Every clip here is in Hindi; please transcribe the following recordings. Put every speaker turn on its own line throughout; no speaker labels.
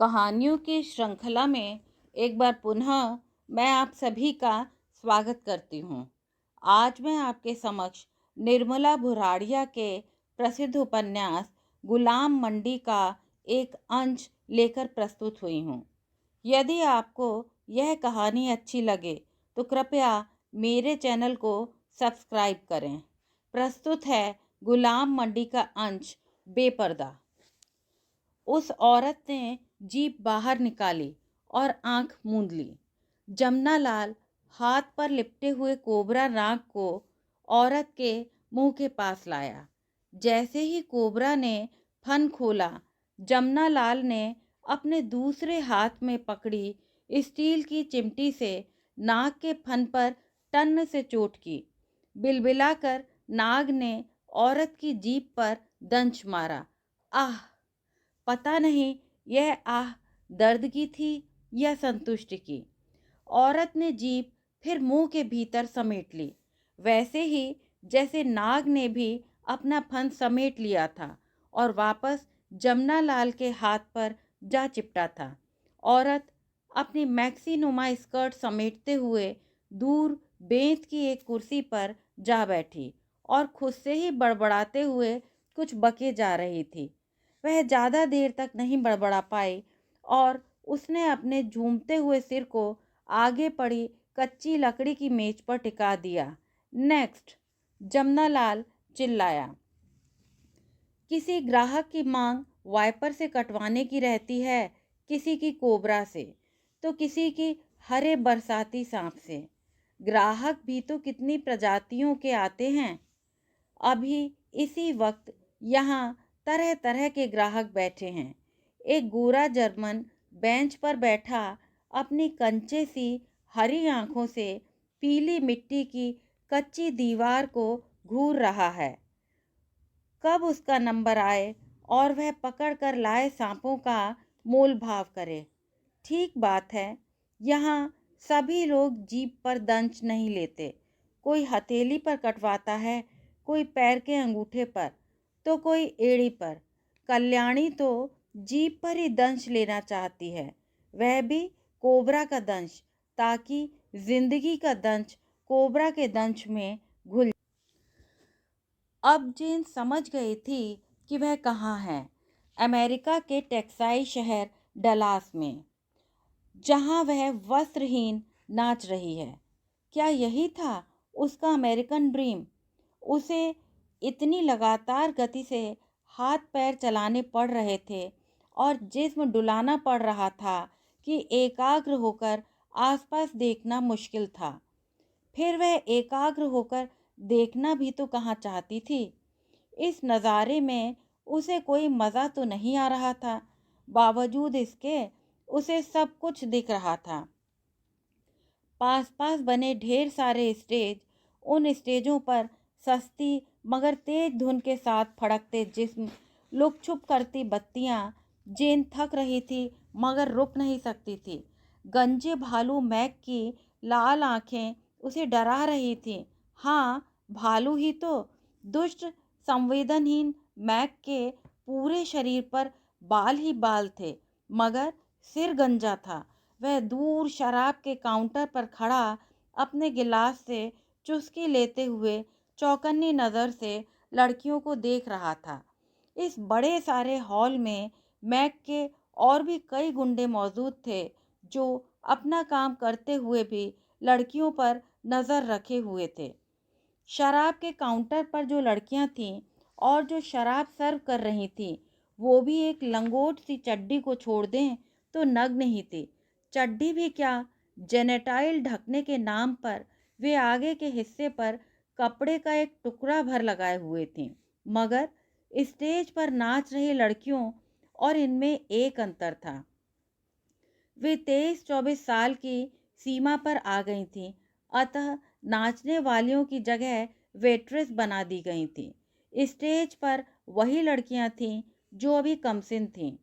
कहानियों की श्रृंखला में एक बार पुनः मैं आप सभी का स्वागत करती हूँ। आज मैं आपके समक्ष निर्मला भुराड़िया के प्रसिद्ध उपन्यास गुलाम मंडी का एक अंश लेकर प्रस्तुत हुई हूँ। यदि आपको यह कहानी अच्छी लगे तो कृपया मेरे चैनल को सब्सक्राइब करें। प्रस्तुत है गुलाम मंडी का अंश बेपर्दा। उस औरत ने जीप बाहर निकाली और आंख मूंद ली। जमुना लाल हाथ पर लिपटे हुए कोबरा नाग को औरत के मुंह के पास लाया। जैसे ही कोबरा ने फन खोला, जमुना लाल ने अपने दूसरे हाथ में पकड़ी स्टील की चिमटी से नाग के फन पर टन से चोट की। बिलबिलाकर नाग ने औरत की जीभ पर दंश मारा। आह! पता नहीं यह आह दर्द की थी या संतुष्टि की। औरत ने जीभ फिर मुंह के भीतर समेट ली, वैसे ही जैसे नाग ने भी अपना फन समेट लिया था और वापस जमुना लाल के हाथ पर जा चिपटा था। औरत अपनी मैक्सी नुमा स्कर्ट समेटते हुए दूर बेंत की एक कुर्सी पर जा बैठी और खुद से ही बड़बड़ाते हुए कुछ बके जा रही थी। वह ज़्यादा देर तक नहीं बड़बड़ा पाई और उसने अपने झूमते हुए सिर को आगे पड़ी कच्ची लकड़ी की मेज पर टिका दिया। नेक्स्ट! जमुना लाल चिल्लाया। किसी ग्राहक की मांग वाइपर से कटवाने की रहती है, किसी की कोबरा से, तो किसी की हरे बरसाती सांप से। ग्राहक भी तो कितनी प्रजातियों के आते हैं। अभी इसी वक्त यहाँ तरह तरह के ग्राहक बैठे हैं। एक गोरा जर्मन बेंच पर बैठा अपनी कंचे सी हरी आंखों से पीली मिट्टी की कच्ची दीवार को घूर रहा है। कब उसका नंबर आए और वह पकड़ कर लाए सांपों का मोल भाव करे। ठीक बात है, यहाँ सभी लोग जीभ पर दंश नहीं लेते। कोई हथेली पर कटवाता है, कोई पैर के अंगूठे पर, तो कोई एड़ी पर। कल्याणी तो जीभ पर ही दंश लेना चाहती है, वह भी कोबरा का दंश, ताकि जिंदगी का दंश कोबरा के दंश में घुल। अब जेन समझ गई थी कि वह कहाँ है। अमेरिका के टेक्साई शहर डलास में, जहाँ वह वस्त्रहीन नाच रही है। क्या यही था उसका अमेरिकन ड्रीम? उसे इतनी लगातार गति से हाथ पैर चलाने पड़ रहे थे और जिस्म डुलाना पड़ रहा था कि एकाग्र होकर आसपास देखना मुश्किल था। फिर वह एकाग्र होकर देखना भी तो कहाँ चाहती थी। इस नज़ारे में उसे कोई मज़ा तो नहीं आ रहा था, बावजूद इसके उसे सब कुछ दिख रहा था। पास पास बने ढेर सारे स्टेज, उन स्टेजों पर सस्ती मगर तेज धुन के साथ फड़कते जिस्म, लुक छुप करती बत्तियां। जेन थक रही थी मगर रुक नहीं सकती थी। गंजे भालू मैक की लाल आंखें उसे डरा रही थीं। हाँ, भालू ही तो। दुष्ट संवेदनहीन मैक के पूरे शरीर पर बाल ही बाल थे, मगर सिर गंजा था। वह दूर शराब के काउंटर पर खड़ा अपने गिलास से चुस्की लेते हुए चौकन्नी नज़र से लड़कियों को देख रहा था। इस बड़े सारे हॉल में मैक के और भी कई गुंडे मौजूद थे, जो अपना काम करते हुए भी लड़कियों पर नज़र रखे हुए थे। शराब के काउंटर पर जो लड़कियां थीं और जो शराब सर्व कर रही थीं, वो भी एक लंगोट सी चड्डी को छोड़ दें तो नग्न ही थी। चड्डी भी क्या, जेनेटाइल ढकने के नाम पर वे आगे के हिस्से पर कपड़े का एक टुकड़ा भर लगाए हुए थीं। मगर स्टेज पर नाच रही लड़कियों और इनमें एक अंतर था। वे 23-24 साल की सीमा पर आ गई थीं, अतः नाचने वालियों की जगह वेट्रेस बना दी गई थीं। स्टेज पर वही लड़कियां थीं जो अभी कमसिन थीं।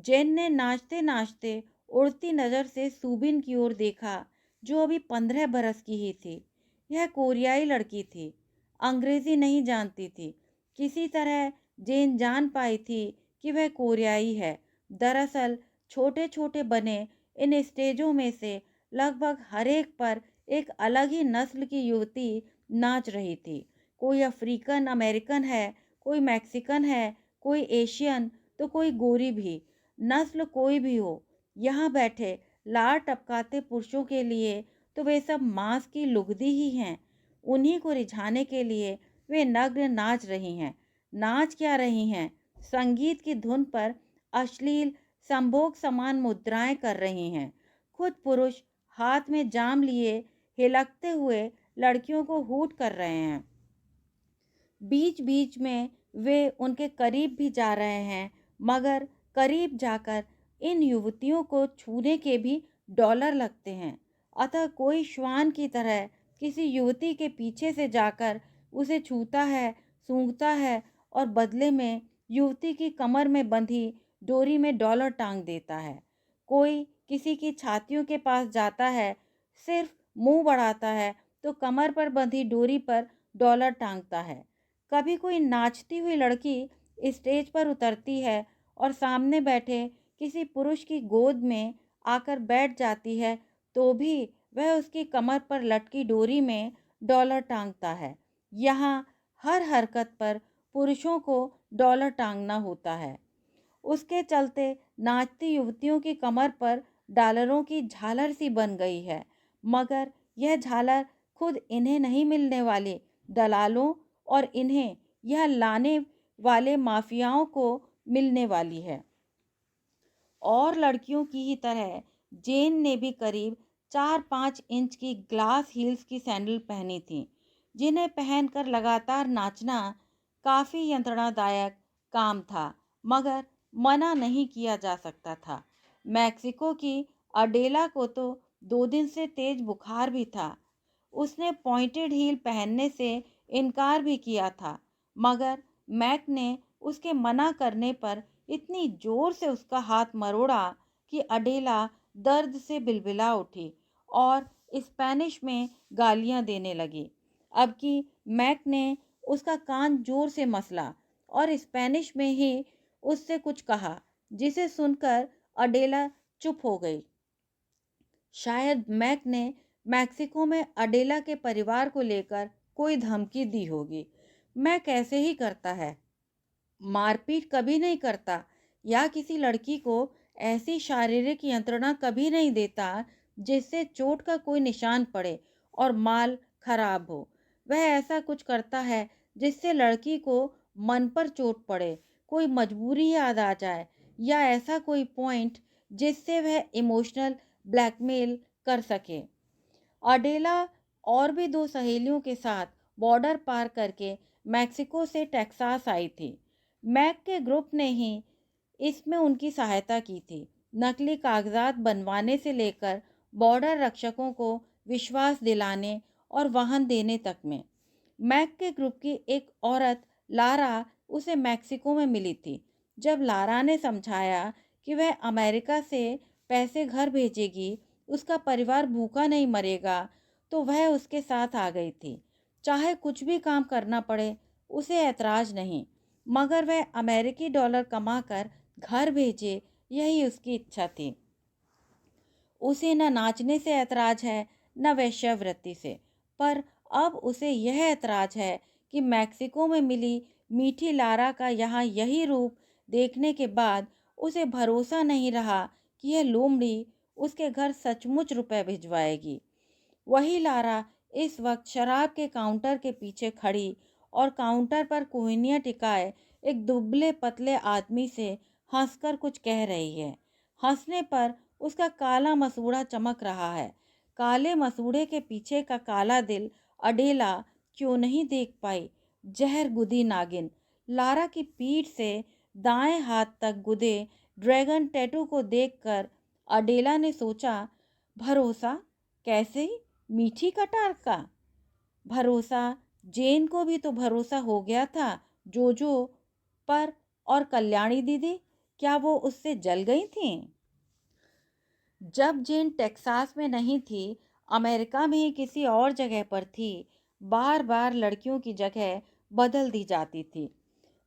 जेन ने नाचते नाचते उड़ती नज़र से सूबिन की ओर देखा, जो अभी 15 बरस की ही थी। यह कोरियाई लड़की थी, अंग्रेजी नहीं जानती थी। किसी तरह जेन जान पाई थी कि वह कोरियाई है। दरअसल छोटे छोटे बने इन स्टेजों में से लगभग हर एक पर एक अलग ही नस्ल की युवती नाच रही थी। कोई अफ्रीकन अमेरिकन है, कोई मैक्सिकन है, कोई एशियन, तो कोई गोरी भी। नस्ल कोई भी हो, यहाँ बैठे लार टपकाते पुरुषों के लिए तो वे सब मांस की लुगदी ही हैं। उन्हीं को रिझाने के लिए वे नग्न नाच रही हैं। नाच क्या रही हैं? संगीत की धुन पर अश्लील संभोग समान मुद्राएं कर रही हैं। खुद पुरुष हाथ में जाम लिए हिलकते हुए लड़कियों को हूट कर रहे हैं। बीच बीच में वे उनके करीब भी जा रहे हैं, मगर करीब जाकर इन युवतियों को छूने के भी डॉलर लगते हैं। अतः कोई श्वान की तरह किसी युवती के पीछे से जाकर उसे छूता है, सूंघता है और बदले में युवती की कमर में बंधी डोरी में डॉलर टांग देता है। कोई किसी की छातियों के पास जाता है, सिर्फ मुंह बढ़ाता है तो कमर पर बंधी डोरी पर डॉलर टांगता है। कभी कोई नाचती हुई लड़की स्टेज पर उतरती है और सामने बैठे किसी पुरुष की गोद में आकर बैठ जाती है, तो भी वह उसकी कमर पर लटकी डोरी में डॉलर टांगता है। यहाँ हर हरकत पर पुरुषों को डॉलर टांगना होता है। उसके चलते नाचती युवतियों की कमर पर डॉलरों की झालर सी बन गई है, मगर यह झालर खुद इन्हें नहीं मिलने वाली, दलालों और इन्हें यह लाने वाले माफियाओं को मिलने वाली है। और लड़कियों की ही तरह जेन ने भी करीब 4-5 इंच की ग्लास हील्स की सैंडल पहनी थी, जिन्हें पहनकर लगातार नाचना काफ़ी यंत्रणादायक काम था, मगर मना नहीं किया जा सकता था। मैक्सिको की अडेला को तो 2 दिन से तेज बुखार भी था। उसने पॉइंटेड हील पहनने से इनकार भी किया था, मगर मैक ने उसके मना करने पर इतनी जोर से उसका हाथ मरोड़ा कि अडेला दर्द से बिलबिला उठी और स्पेनिश में गालियां देने लगी। अब कि मैक ने उसका कान जोर से मसला और स्पेनिश में ही उससे कुछ कहा, जिसे सुनकर अडेला चुप हो गई। शायद मैक ने मैक्सिको में अडेला के परिवार को लेकर कोई धमकी दी होगी। मैक ऐसे ही करता है, मारपीट कभी नहीं करता या किसी लड़की को ऐसी शारीरिक यंत्रणा कभी नहीं देता जिससे चोट का कोई निशान पड़े और माल खराब हो। वह ऐसा कुछ करता है जिससे लड़की को मन पर चोट पड़े, कोई मजबूरी याद आ जाए या ऐसा कोई पॉइंट जिससे वह इमोशनल ब्लैकमेल कर सके। अडेला और भी 2 सहेलियों के साथ बॉर्डर पार करके मैक्सिको से टेक्सास आई थी। मैक के ग्रुप ने ही इसमें उनकी सहायता की थी, नकली कागजात बनवाने से लेकर बॉर्डर रक्षकों को विश्वास दिलाने और वाहन देने तक में। मैक के ग्रुप की एक औरत लारा उसे मैक्सिको में मिली थी। जब लारा ने समझाया कि वह अमेरिका से पैसे घर भेजेगी, उसका परिवार भूखा नहीं मरेगा, तो वह उसके साथ आ गई थी। चाहे कुछ भी काम करना पड़े, उसे ऐतराज नहीं, मगर वह अमेरिकी डॉलर कमाकर घर भेजे, यही उसकी इच्छा थी। उसे न नाचने से ऐतराज है, न वेश्यावृत्ति से, पर अब उसे यह ऐतराज है कि मैक्सिको में मिली मीठी लारा का यहाँ यही रूप देखने के बाद उसे भरोसा नहीं रहा कि यह लोमड़ी उसके घर सचमुच रुपए भिजवाएगी। वही लारा इस वक्त शराब के काउंटर के पीछे खड़ी और काउंटर पर कोहनियाँ टिकाए एक दुबले पतले आदमी से हंसकर कुछ कह रही है। हंसने पर उसका काला मसूड़ा चमक रहा है। काले मसूड़े के पीछे का काला दिल अडेला क्यों नहीं देख पाई। जहर गुदी नागिन लारा की पीठ से दाएं हाथ तक गुदे ड्रैगन टैटू को देखकर अडेला ने सोचा, भरोसा कैसे ही मीठी कटार का भरोसा। जेन को भी तो भरोसा हो गया था जोजो पर, और कल्याणी दीदी, क्या वो उससे जल गई थी? जब जेन टेक्सास में नहीं थी, अमेरिका में ही किसी और जगह पर थी, बार बार लड़कियों की जगह बदल दी जाती थी।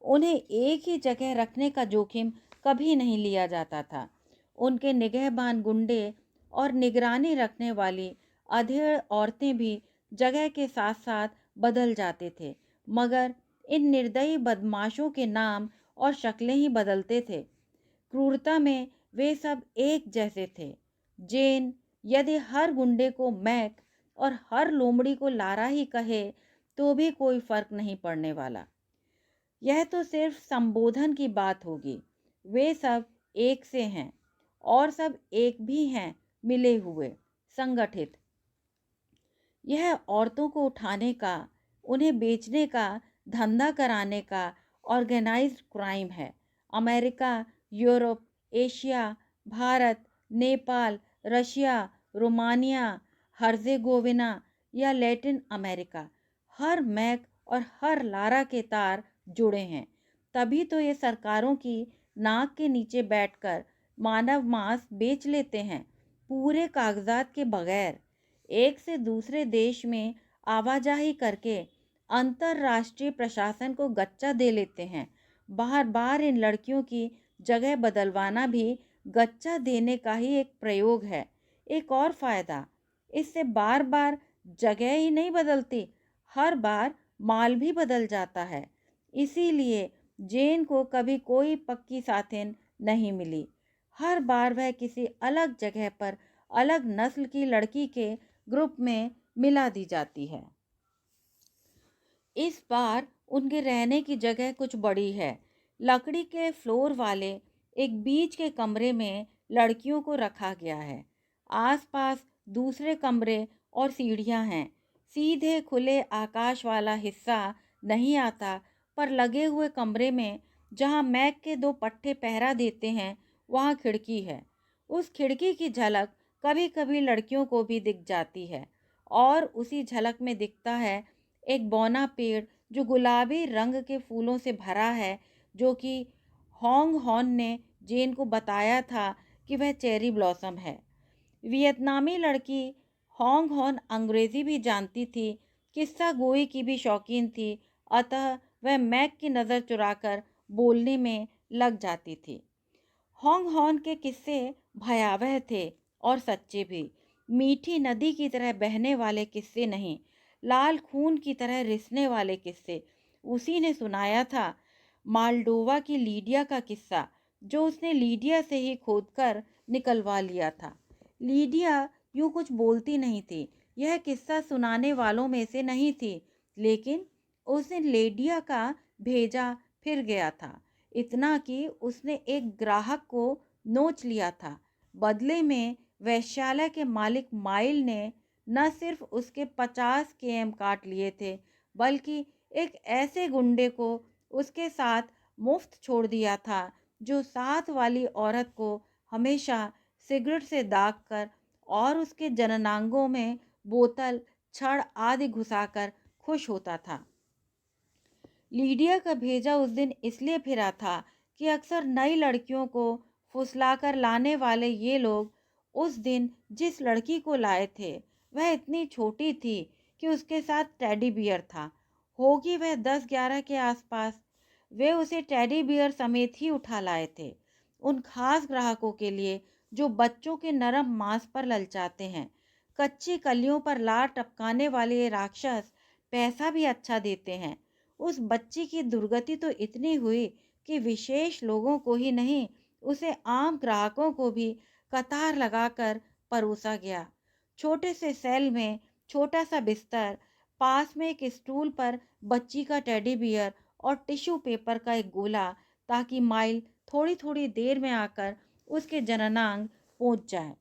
उन्हें एक ही जगह रखने का जोखिम कभी नहीं लिया जाता था। उनके निगहबान गुंडे और निगरानी रखने वाली अधेड़ औरतें भी जगह के साथ साथ बदल जाते थे, मगर इन निर्दयी बदमाशों के नाम और शक्लें ही बदलते थे। क्रूरता में वे सब एक जैसे थे। जेन यदि हर गुंडे को मैक और हर लोमड़ी को लारा ही कहे तो भी कोई फर्क नहीं पड़ने वाला। यह तो सिर्फ संबोधन की बात होगी। वे सब एक से हैं और सब एक भी हैं, मिले हुए, संगठित। यह औरतों को उठाने का, उन्हें बेचने का, धंधा कराने का ऑर्गेनाइज्ड क्राइम है। America, Europe, Asia, Bharat, Nepal, Russia, Romania, Herzegovina या लैटिन अमेरिका, हर मैक और हर लारा के तार जुड़े हैं। तभी तो ये सरकारों की नाक के नीचे बैठकर मानव मांस बेच लेते हैं, पूरे कागजात के बगैर। एक से दूसरे देश में आवाजाही करके अंतर्राष्ट्रीय प्रशासन को गच्चा दे लेते हैं। बार बार इन लड़कियों की जगह बदलवाना भी गच्चा देने का ही एक प्रयोग है। एक और फायदा, इससे बार बार जगह ही नहीं बदलती, हर बार माल भी बदल जाता है। इसीलिए जेन को कभी कोई पक्की साथिन नहीं मिली। हर बार वह किसी अलग जगह पर अलग नस्ल की लड़की के ग्रुप में मिला दी जाती है। इस बार उनके रहने की जगह कुछ बड़ी है। लकड़ी के फ्लोर वाले एक बीच के कमरे में लड़कियों को रखा गया है। आसपास दूसरे कमरे और सीढ़ियां हैं। सीधे खुले आकाश वाला हिस्सा नहीं आता, पर लगे हुए कमरे में जहां मैक के दो पट्टे पहरा देते हैं, वहां खिड़की है। उस खिड़की की झलक कभी कभी लड़कियों को भी दिख जाती है, और उसी झलक में दिखता है एक बौना पेड़ जो गुलाबी रंग के फूलों से भरा है, जो कि होंग हॉन ने जेन को बताया था कि वह चेरी ब्लॉसम है। वियतनामी लड़की होंग हॉन अंग्रेजी भी जानती थी, किस्सा गोई की भी शौकीन थी, अतः वह मैक की नज़र चुराकर बोलने में लग जाती थी। होंग हॉन के किस्से भयावह थे और सच्चे भी। मीठी नदी की तरह बहने वाले किस्से नहीं, लाल खून की तरह रिसने वाले किस्से। उसी ने सुनाया था मालडोवा की लीडिया का किस्सा, जो उसने लीडिया से ही खोदकर निकलवा लिया था। लीडिया यूं कुछ बोलती नहीं थी, यह किस्सा सुनाने वालों में से नहीं थी, लेकिन उसने लेडिया का भेजा फिर गया था। इतना कि उसने एक ग्राहक को नोच लिया था। बदले में वैश्यालय के मालिक माइल ने न सिर्फ उसके 50 केएम काट लिए थे, बल्कि एक ऐसे गुंडे को उसके साथ मुफ्त छोड़ दिया था, जो साथ वाली औरत को हमेशा सिगरेट से दाग कर और उसके जननांगों में बोतल, छड़ आदि घुसाकर खुश होता था। लीडिया का भेजा उस दिन इसलिए फिरा था कि अक्सर नई लड़कियों को फुसलाकर लाने वाले ये लोग उस दिन जिस लड़की को लाए थे, वह इतनी छोटी थी कि उसके साथ टेडी बियर था। होगी वह 10-11 के आसपास। वे उसे टेडी बियर समेत ही उठा लाए थे, उन खास ग्राहकों के लिए जो बच्चों के नरम मांस पर ललचाते हैं। कच्ची कलियों पर लार टपकाने वाले ये राक्षस पैसा भी अच्छा देते हैं। उस बच्ची की दुर्गति तो इतनी हुई कि विशेष लोगों को ही नहीं, उसे आम ग्राहकों को भी कतार लगाकर परोसा गया। छोटे से सेल में छोटा सा बिस्तर, पास में एक स्टूल पर बच्ची का टेडी बियर और टिश्यू पेपर का एक गोला, ताकि माइल थोड़ी थोड़ी देर में आकर उसके जननांग पहुंच जाए।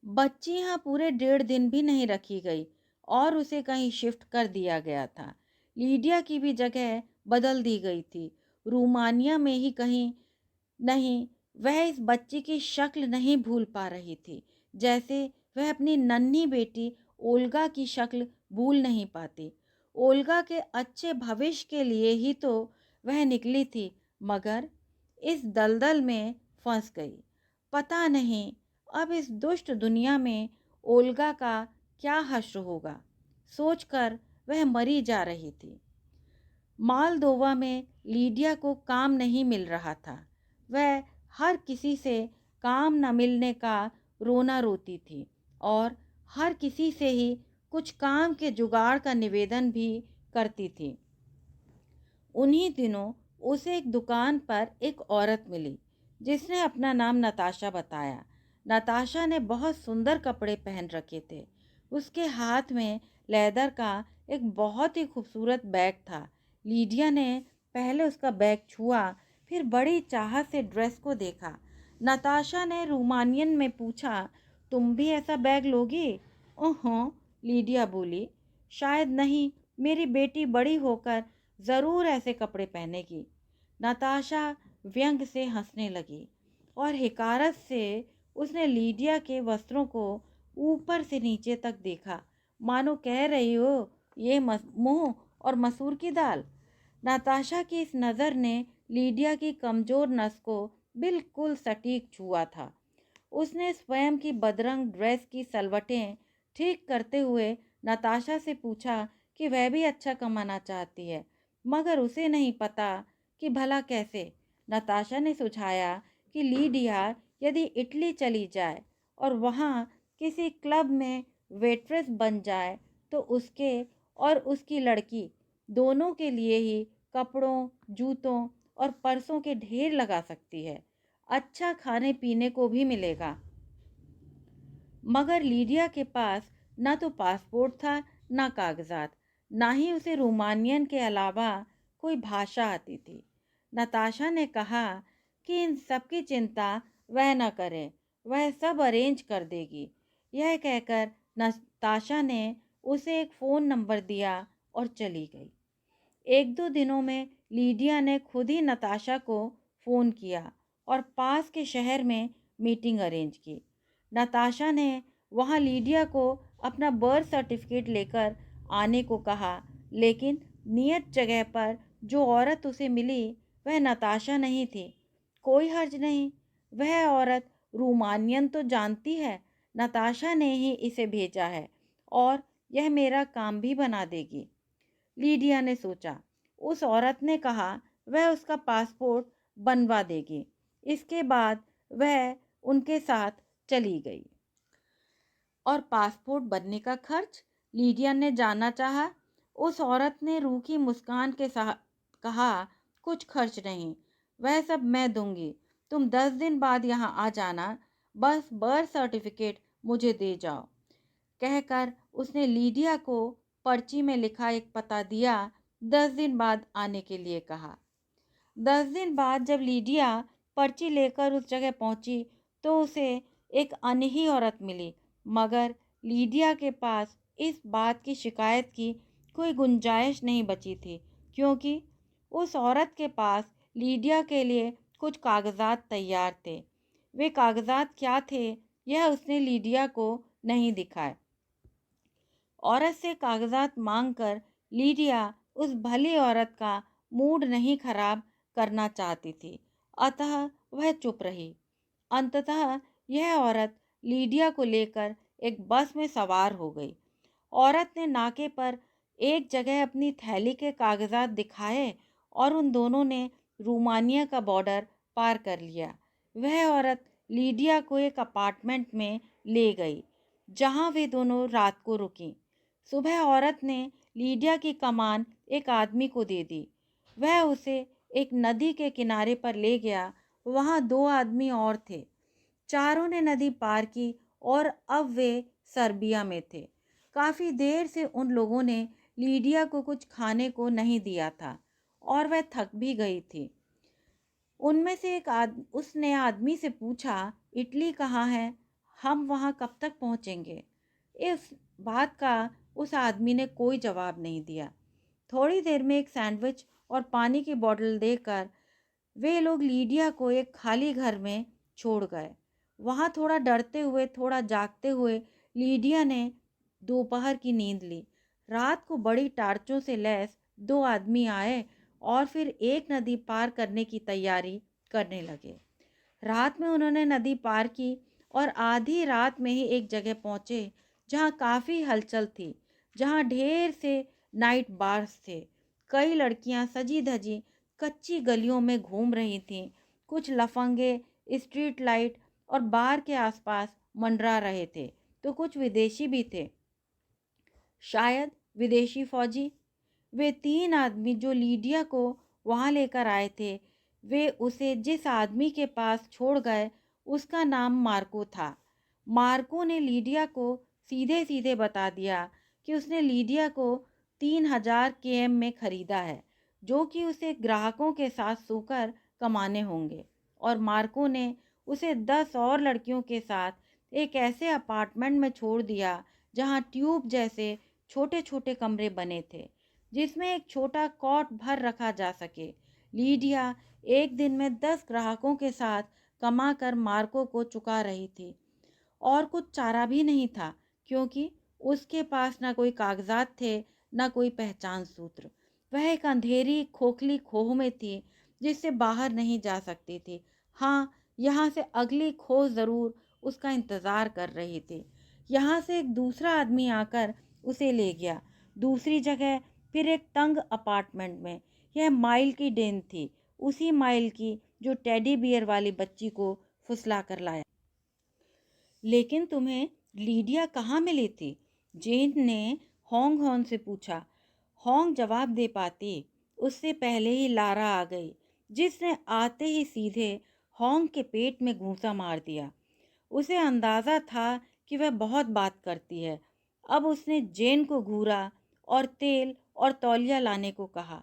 बच्ची यहाँ पूरे 1.5 दिन भी नहीं रखी गई और उसे कहीं शिफ्ट कर दिया गया था। लीडिया की भी जगह बदल दी गई थी, रोमानिया में ही कहीं। नहीं, वह इस बच्ची की शक्ल नहीं भूल पा रही थी, जैसे वह अपनी नन्ही बेटी ओल्गा की शक्ल भूल नहीं पाती। ओल्गा के अच्छे भविष्य के लिए ही तो वह निकली थी, मगर इस दलदल में फंस गई। पता नहीं अब इस दुष्ट दुनिया में ओल्गा का क्या हश्र होगा, सोचकर वह मरी जा रही थी। मालदोवा में लीडिया को काम नहीं मिल रहा था। वह हर किसी से काम न मिलने का रोना रोती थी और हर किसी से ही कुछ काम के जुगाड़ का निवेदन भी करती थी। उन्हीं दिनों उसे एक दुकान पर एक औरत मिली जिसने अपना नाम नताशा बताया। नताशा ने बहुत सुंदर कपड़े पहन रखे थे। उसके हाथ में लेदर का एक बहुत ही खूबसूरत बैग था। लीडिया ने पहले उसका बैग छुआ, फिर बड़ी चाहत से ड्रेस को देखा। नताशा ने रोमानियन में पूछा, तुम भी ऐसा बैग लोगी? ओहो, लीडिया बोली, शायद नहीं, मेरी बेटी बड़ी होकर ज़रूर ऐसे कपड़े पहनेगी। नताशा व्यंग से हंसने लगी और हिकारत से उसने लीडिया के वस्त्रों को ऊपर से नीचे तक देखा, मानो कह रही हो, ये मुंह और मसूर की दाल। नताशा की इस नज़र ने लीडिया की कमज़ोर नस को बिल्कुल सटीक छुआ था। उसने स्वयं की बदरंग ड्रेस की सलवटें ठीक करते हुए नताशा से पूछा कि वह भी अच्छा कमाना चाहती है, मगर उसे नहीं पता कि भला कैसे। नताशा ने सुझाया कि लीडिया यदि इटली चली जाए और वहाँ किसी क्लब में वेट्रेस बन जाए तो उसके और उसकी लड़की दोनों के लिए ही कपड़ों, जूतों और पर्सों के ढेर लगा सकती है। अच्छा खाने पीने को भी मिलेगा। मगर लीडिया के पास न तो पासपोर्ट था, न कागजात, ना ही उसे रोमानियन के अलावा कोई भाषा आती थी। नताशा ने कहा कि इन सब की चिंता वह न करे, वह सब अरेंज कर देगी। यह कहकर नताशा ने उसे एक फ़ोन नंबर दिया और चली गई। एक दो दिनों में लीडिया ने खुद ही नताशा को फ़ोन किया और पास के शहर में मीटिंग अरेंज की। नताशा ने वहाँ लीडिया को अपना बर्थ सर्टिफिकेट लेकर आने को कहा, लेकिन नियत जगह पर जो औरत उसे मिली वह नताशा नहीं थी। कोई हर्ज नहीं, वह औरत रोमानियन तो जानती है, नताशा ने ही इसे भेजा है और यह मेरा काम भी बना देगी। लीडिया ने सोचा, उस औरत ने कहा वह उसका पासपोर्ट बनवा देगी। इसके बाद वह उनके साथ चली गई। और पासपोर्ट बनने का खर्च? लीडिया ने जानना चाहा। उस औरत ने रूखी मुस्कान के साथ कहा, कुछ खर्च नहीं, वह सब मैं दूंगी। तुम 10 दिन बाद यहाँ आ जाना, बस बर्थ सर्टिफिकेट मुझे दे जाओ। कहकर उसने लीडिया को पर्ची में लिखा एक पता दिया, 10 दिन बाद आने के लिए कहा। 10 दिन बाद जब लीडिया पर्ची लेकर उस जगह पहुंची तो उसे एक अनही औरत मिली, मगर लीडिया के पास इस बात की शिकायत की कोई गुंजाइश नहीं बची थी, क्योंकि उस औरत के पास लीडिया के लिए कुछ कागजात तैयार थे। वे कागजात क्या थे यह उसने लीडिया को नहीं दिखाए। औरत से कागजात मांगकर लीडिया उस भली औरत का मूड नहीं खराब करना चाहती थी, अतः वह चुप रही। अंततः यह औरत लीडिया को लेकर एक बस में सवार हो गई। औरत ने नाके पर एक जगह अपनी थैली के कागजात दिखाए और उन दोनों ने रोमानिया का बॉर्डर पार कर लिया। वह औरत लीडिया को एक अपार्टमेंट में ले गई, जहां वे दोनों रात को रुकीं। सुबह औरत ने लीडिया की कमान एक आदमी को दे दी। वह उसे एक नदी के किनारे पर ले गया। वहां 2 आदमी और थे। चारों ने नदी पार की और अब वे सर्बिया में थे। काफ़ी देर से उन लोगों ने लीडिया को कुछ खाने को नहीं दिया था और वह थक भी गई थी। उनमें से उसने आदमी से पूछा, इटली कहाँ है? हम वहाँ कब तक पहुँचेंगे? इस बात का उस आदमी ने कोई जवाब नहीं दिया। थोड़ी देर में एक सैंडविच और पानी की बोतल देकर वे लोग लीडिया को एक खाली घर में छोड़ गए। वहाँ थोड़ा डरते हुए, थोड़ा जागते हुए लीडिया ने दोपहर की नींद ली। रात को बड़ी टार्चों से लैस 2 आदमी आए और फिर एक नदी पार करने की तैयारी करने लगे। रात में उन्होंने नदी पार की और आधी रात में ही एक जगह पहुंचे जहां काफ़ी हलचल थी, जहां ढेर से नाइट बार्स थे। कई लड़कियां सजी धजी कच्ची गलियों में घूम रही थीं। कुछ लफंगे स्ट्रीट लाइट और बार के आसपास मंडरा रहे थे, तो कुछ विदेशी भी थे, शायद विदेशी फौजी। वे 3 आदमी जो लीडिया को वहां लेकर आए थे, वे उसे जिस आदमी के पास छोड़ गए उसका नाम मार्को था। मार्को ने लीडिया को सीधे सीधे बता दिया कि उसने लीडिया को 3000 केएम में खरीदा है, जो कि उसे ग्राहकों के साथ सोकर कमाने होंगे। और मार्को ने उसे 10 और लड़कियों के साथ एक ऐसे अपार्टमेंट में छोड़ दिया जहां ट्यूब जैसे छोटे छोटे कमरे बने थे, जिसमें एक छोटा कॉट भर रखा जा सके। लीडिया एक दिन में 10 ग्राहकों के साथ कमाकर मार्को को चुका रही थी, और कुछ चारा भी नहीं था, क्योंकि उसके पास न कोई कागजात थे, न कोई पहचान सूत्र। वह एक अंधेरी खोखली खोह में थी, जिससे बाहर नहीं जा सकती थी। हाँ, यहाँ से अगली खोज जरूर उसका इंतजार कर रही थी। यहाँ से एक दूसरा आदमी आकर उसे ले गया, दूसरी जगह, फिर एक तंग अपार्टमेंट में। यह माइल की डेन थी, उसी माइल की जो टेडी बियर वाली बच्ची को फुसला कर लाया। लेकिन तुम्हें लीडिया कहाँ मिली थी? जेन ने होंग हॉन से पूछा। होंग जवाब दे पाती, उससे पहले ही लारा आ गई, जिसने आते ही सीधे होंग के पेट में घूंसा मार दिया। उसे अंदाजा था कि वह बहुत बात करती है। अब उसने जेन को घूरा और तेल और तौलिया लाने को कहा।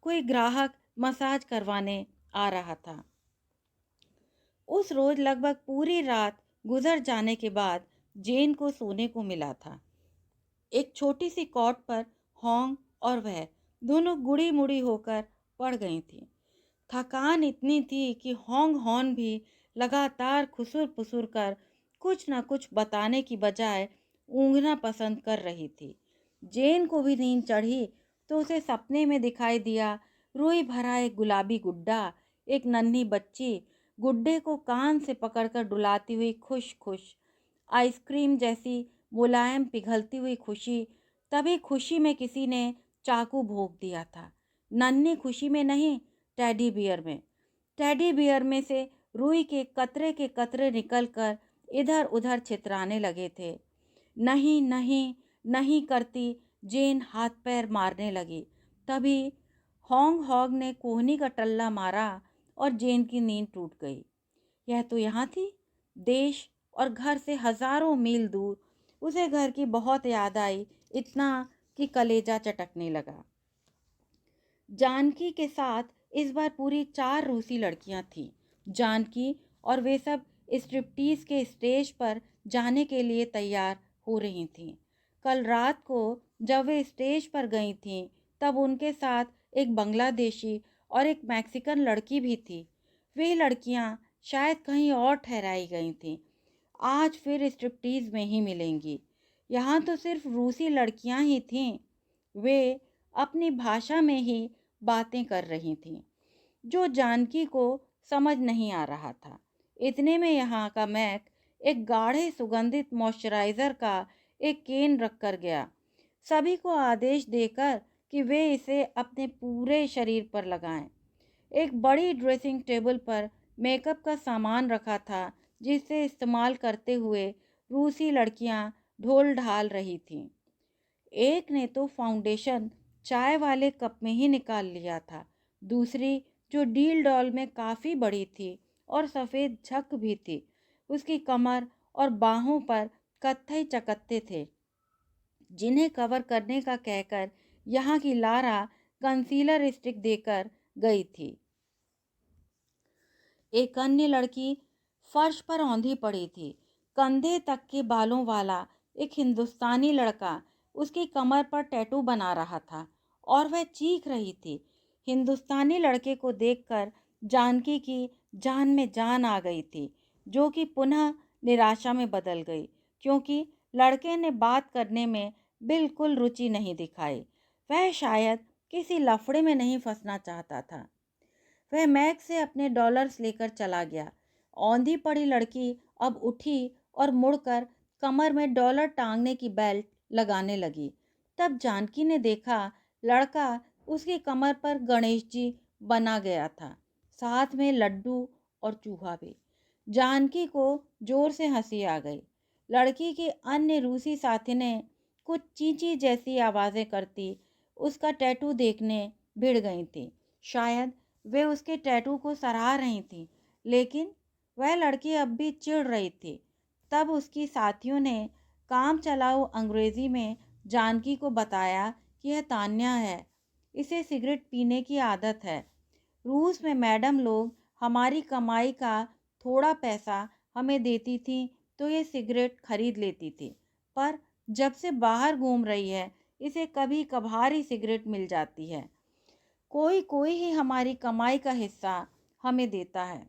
कोई ग्राहक मसाज करवाने आ रहा था। उस रोज लगभग पूरी रात गुजर जाने के बाद जेन को सोने को मिला था। एक छोटी सी कॉट पर होंग और वह दोनों गुड़ी मुड़ी होकर पड़ गई थी। थकान इतनी थी कि होंग हॉन भी लगातार खुसुर पुसुर कर कुछ न कुछ बताने की बजाय ऊँघना पसंद कर रही थी। जेन को भी नींद चढ़ी तो उसे सपने में दिखाई दिया रुई भरा एक गुलाबी गुड्डा, एक नन्ही बच्ची गुड्डे को कान से पकड़कर डुलाती हुई खुश खुश, आइसक्रीम जैसी मुलायम पिघलती हुई खुशी। तभी खुशी में किसी ने चाकू भोंक दिया था। नन्ही खुशी में नहीं, टेडी बियर में। टेडी बियर में से रुई के कतरे निकलकर इधर उधर छितराने लगे थे। नहीं नहीं नहीं करती जेन हाथ पैर मारने लगी। तभी होंग हॉग ने कोहनी का टल्ला मारा और जेन की नींद टूट गई। यह तो यहाँ थी, देश और घर से हजारों मील दूर। उसे घर की बहुत याद आई, इतना कि कलेजा चटकने लगा। जानकी के साथ इस बार पूरी 4 रूसी लड़कियां थीं। जानकी और वे सब स्ट्रिप्टीज के स्टेज पर जाने के लिए तैयार हो रही थीं। कल रात को जब वे स्टेज पर गई थीं, तब उनके साथ एक बांग्लादेशी और एक मैक्सिकन लड़की भी थी। वे लड़कियां शायद कहीं और ठहराई गई थीं। आज फिर स्ट्रिप्टीज में ही मिलेंगी। यहाँ तो सिर्फ रूसी लड़कियां ही थीं। वे अपनी भाषा में ही बातें कर रही थीं, जो जानकी को समझ नहीं आ रहा था। इतने में यहाँ का मैक एक गाढ़े सुगंधित मॉइस्चराइज़र का एक केन रख कर गया, सभी को आदेश देकर कि वे इसे अपने पूरे शरीर पर लगाएं। एक बड़ी ड्रेसिंग टेबल पर मेकअप का सामान रखा था, जिसे इस्तेमाल करते हुए रूसी लड़कियां ढोल ढाल रही थीं। एक ने तो फाउंडेशन चाय वाले कप में ही निकाल लिया था। दूसरी, जो डील डॉल में काफ़ी बड़ी थी और सफ़ेद झक भी थी, उसकी कमर और बाहों पर कत्थई चकत्ते थे, जिन्हें कवर करने का कहकर यहाँ की लारा कंसीलर स्टिक देकर गई थी। एक अन्य लड़की फर्श पर औंधी पड़ी थी, कंधे तक के बालों वाला एक हिंदुस्तानी लड़का उसकी कमर पर टैटू बना रहा था और वह चीख रही थी। हिंदुस्तानी लड़के को देखकर जानकी की जान में जान आ गई थी, जो कि पुनः निराशा में बदल गई, क्योंकि लड़के ने बात करने में बिल्कुल रुचि नहीं दिखाई। वह शायद किसी लफड़े में नहीं फंसना चाहता था। वह मैग से अपने डॉलर्स लेकर चला गया। औंधी पड़ी लड़की अब उठी और मुड़कर कमर में डॉलर टांगने की बेल्ट लगाने लगी। तब जानकी ने देखा लड़का उसकी कमर पर गणेश जी बना गया था, साथ में लड्डू और चूहा भी। जानकी को जोर से हंसी आ गई। लड़की के अन्य रूसी साथी ने कुछ चींची जैसी आवाजें करती उसका टैटू देखने भिड़ गई थी। शायद वे उसके टैटू को सराह रही थी, लेकिन वह लड़की अब भी चिढ़ रही थी। तब उसकी साथियों ने काम चलाऊ अंग्रेजी में जानकी को बताया कि यह तान्या है, इसे सिगरेट पीने की आदत है। रूस में मैडम लोग हमारी कमाई का थोड़ा पैसा हमें देती थी तो ये सिगरेट खरीद लेती थी, पर जब से बाहर घूम रही है इसे कभी कभार ही सिगरेट मिल जाती है। कोई कोई ही हमारी कमाई का हिस्सा हमें देता है।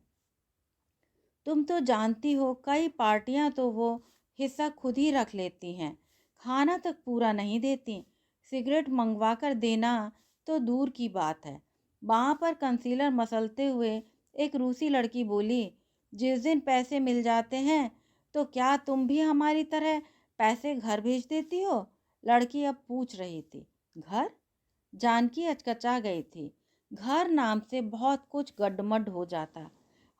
तुम तो जानती हो कई पार्टियां तो वो हिस्सा खुद ही रख लेती हैं, खाना तक पूरा नहीं देती। सिगरेट मंगवा कर देना तो दूर की बात है। वहां पर कंसीलर मसलते हुए एक रूसी लड़की बोली, जिस दिन पैसे मिल जाते हैं तो क्या तुम भी हमारी तरह पैसे घर भेज देती हो? लड़की अब पूछ रही थी। घर? जानकी अचकचा गई थी। घर नाम से बहुत कुछ गड्ढमड हो जाता।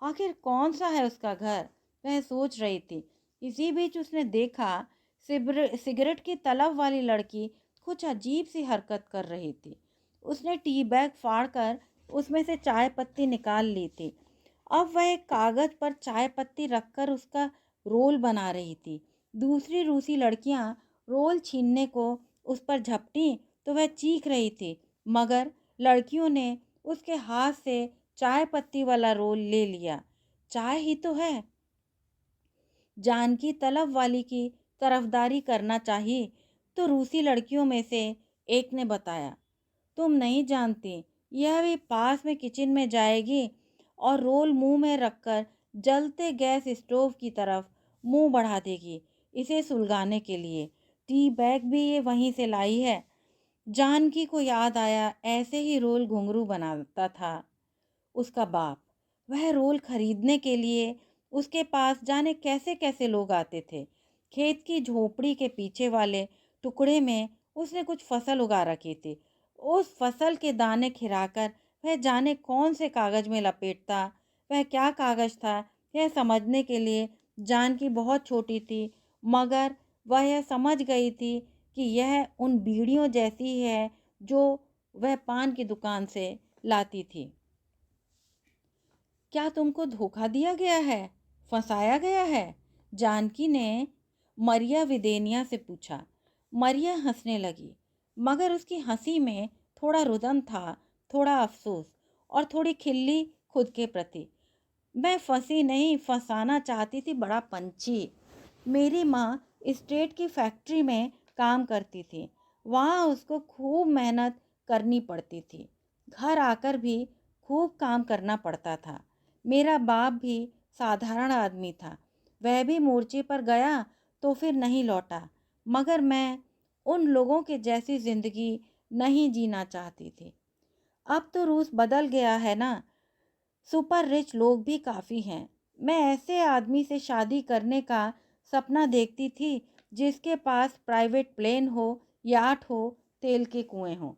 आखिर कौन सा है उसका घर, वह सोच रही थी। इसी बीच उसने देखा सिगरेट की तलब वाली लड़की कुछ अजीब सी हरकत कर रही थी। उसने टी बैग फाड़कर उसमें से चाय पत्ती निकाल ली थी। अब वह एक कागज पर चाय पत्ती रखकर उसका रोल बना रही थी। दूसरी रूसी लड़कियां रोल छीनने को उस पर झपटी तो वह चीख रही थी, मगर लड़कियों ने उसके हाथ से चाय पत्ती वाला रोल ले लिया। चाय ही तो है। जानकी तलब वाली की तरफदारी करना चाहिए तो रूसी लड़कियों में से एक ने बताया, तुम नहीं जानती, यह भी पास में किचन में जाएगी और रोल मुंह में रखकर जलते गैस स्टोव की तरफ मुंह बढ़ा देगी इसे सुलगाने के लिए। टी बैग भी ये वहीं से लाई है। जानकी को याद आया ऐसे ही रोल घुंघरू बनाता था उसका बाप। वह रोल खरीदने के लिए उसके पास जाने कैसे कैसे लोग आते थे। खेत की झोपड़ी के पीछे वाले टुकड़े में उसने कुछ फसल उगा रखी थी। उस फसल के दाने खिराकर वह जाने कौन से कागज में लपेटता। वह क्या कागज था यह समझने के लिए जानकी बहुत छोटी थी, मगर वह यह समझ गई थी कि यह उन बीड़ियों जैसी है जो वह पान की दुकान से लाती थी। क्या तुमको धोखा दिया गया है, फंसाया गया है? जानकी ने मरिया विदेनिया से पूछा। मरिया हंसने लगी, मगर उसकी हंसी में थोड़ा रुदन था, थोड़ा अफसोस और थोड़ी खिल्ली खुद के प्रति। मैं फंसी नहीं, फंसाना चाहती थी बड़ा पंछी। मेरी माँ स्टेट की फैक्ट्री में काम करती थी, वहाँ उसको खूब मेहनत करनी पड़ती थी। घर आकर भी खूब काम करना पड़ता था। मेरा बाप भी साधारण आदमी था, वह भी मोर्चे पर गया तो फिर नहीं लौटा, मगर मैं उन लोगों के जैसी जिंदगी नहीं जीना चाहती थी। अब तो रूस बदल गया है ना, सुपर रिच लोग भी काफ़ी हैं। मैं ऐसे आदमी से शादी करने का सपना देखती थी जिसके पास प्राइवेट प्लेन हो, याट हो, तेल के कुएं हो।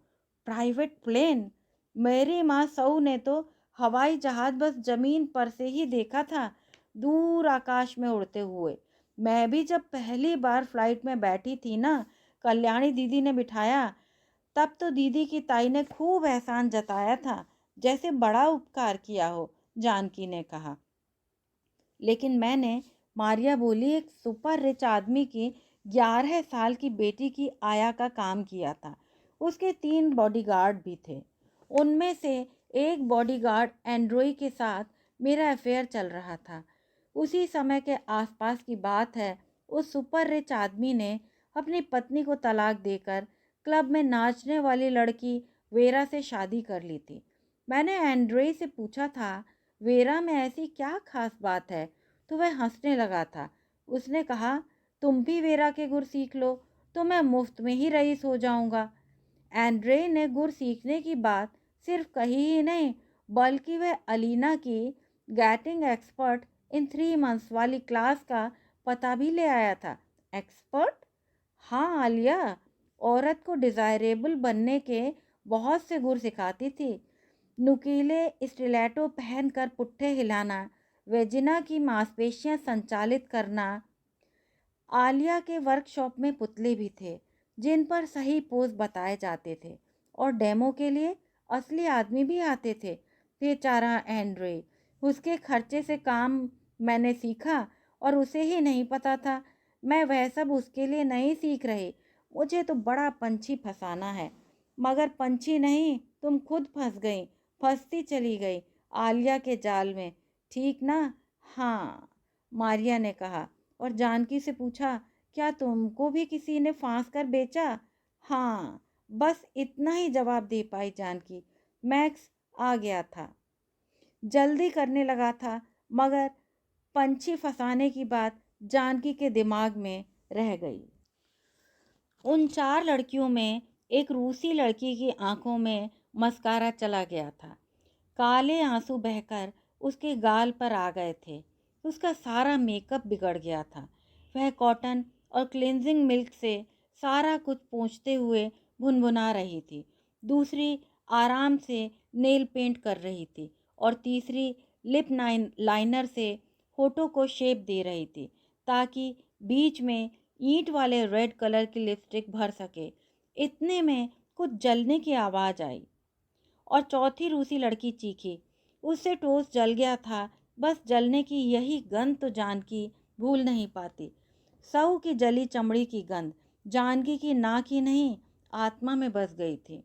Private plane? मेरी माँ सऊ ने तो हवाई जहाज बस जमीन पर से ही देखा था, दूर आकाश में उड़ते हुए। मैं भी जब पहली बार फ्लाइट में बैठी थी ना, कल्याणी दीदी ने बिठाया, तब तो दीदी की ताई ने खूब एहसान जताया था, जैसे बड़ा उपकार किया हो। जानकी ने कहा। लेकिन मैंने, मारिया बोली, एक सुपर रिच आदमी की 11 साल की बेटी की आया का काम किया था। उसके 3 बॉडीगार्ड भी थे। उनमें से एक बॉडीगार्ड एंड्रोई के साथ मेरा अफेयर चल रहा था। उसी समय के आसपास की बात है, उस सुपर रिच आदमी ने अपनी पत्नी को तलाक देकर क्लब में नाचने वाली लड़की वेरा से शादी कर ली थी। मैंने एंड्रोई से पूछा था, वेरा में ऐसी क्या खास बात है? तो वह हंसने लगा था। उसने कहा, तुम भी वेरा के गुर सीख लो तो मैं मुफ्त में ही रईस हो जाऊंगा। एंड्रे ने गुर सीखने की बात सिर्फ कही ही नहीं, बल्कि वह अलीना की गेटिंग एक्सपर्ट इन 3 मंथ्स वाली क्लास का पता भी ले आया था। एक्सपर्ट? हाँ आलिया, औरत को डिज़ायरेबल बनने के बहुत से गुर सिखाती थी। नुकीले स्टिलेटो पहनकर पुट्ठे हिलाना, वेजिना की मांसपेशियां संचालित करना। आलिया के वर्कशॉप में पुतले भी थे जिन पर सही पोज बताए जाते थे, और डेमो के लिए असली आदमी भी आते थे। बेचारा एंड्रे, उसके खर्चे से काम मैंने सीखा और उसे ही नहीं पता था। मैं वह सब उसके लिए नहीं सीख रही। मुझे तो बड़ा पंछी फंसाना है, मगर पंछी नहीं, तुम खुद फंस गई, फंसती चली गई आलिया के जाल में, ठीक ना? हाँ, मारिया ने कहा और जानकी से पूछा, क्या तुमको भी किसी ने फांस कर बेचा? हाँ, बस इतना ही जवाब दे पाई जानकी। मैक्स आ गया था, जल्दी करने लगा था, मगर पंछी फंसाने की बात जानकी के दिमाग में रह गई। उन 4 लड़कियों में एक रूसी लड़की की आंखों में मस्कारा चला गया था। काले आंसू बहकर उसके गाल पर आ गए थे। उसका सारा मेकअप बिगड़ गया था। वह कॉटन और क्लींजिंग मिल्क से सारा कुछ पोंछते हुए भुनभुना रही थी। दूसरी आराम से नेल पेंट कर रही थी और तीसरी लिप लाइनर से होठों को शेप दे रही थी ताकि बीच में ईंट वाले रेड कलर की लिपस्टिक भर सके। इतने में कुछ जलने की आवाज़ आई और चौथी रूसी लड़की चीखी। उससे टोस्ट जल गया था। बस जलने की यही गंध तो जानकी भूल नहीं पाती। सऊ की जली चमड़ी की गंध जानकी की नाक ही नहीं, आत्मा में बस गई थी।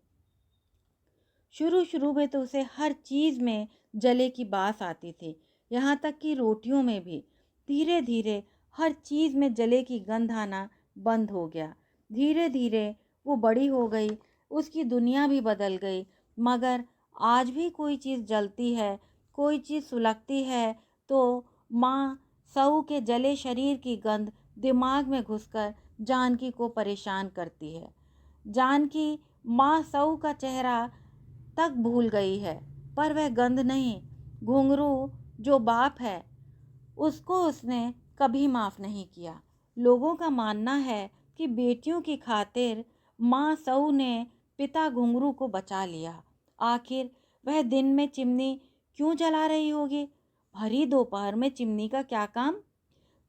शुरू शुरू में तो उसे हर चीज़ में जले की बास आती थी, यहाँ तक कि रोटियों में भी। धीरे धीरे हर चीज़ में जले की गंध आना बंद हो गया। धीरे धीरे वो बड़ी हो गई, उसकी दुनिया भी बदल गई। मगर आज भी कोई चीज़ जलती है, कोई चीज़ सुलगती है तो माँ सऊ के जले शरीर की गंध दिमाग में घुसकर जानकी को परेशान करती है। जानकी माँ सऊ का चेहरा तक भूल गई है, पर वह गंध नहीं। घुंघरू जो बाप है उसको उसने कभी माफ़ नहीं किया। लोगों का मानना है कि बेटियों की खातिर माँ सऊ ने पिता घुंघरू को बचा लिया। आखिर वह दिन में चिमनी क्यों जला रही होगी? भरी दोपहर में चिमनी का क्या काम?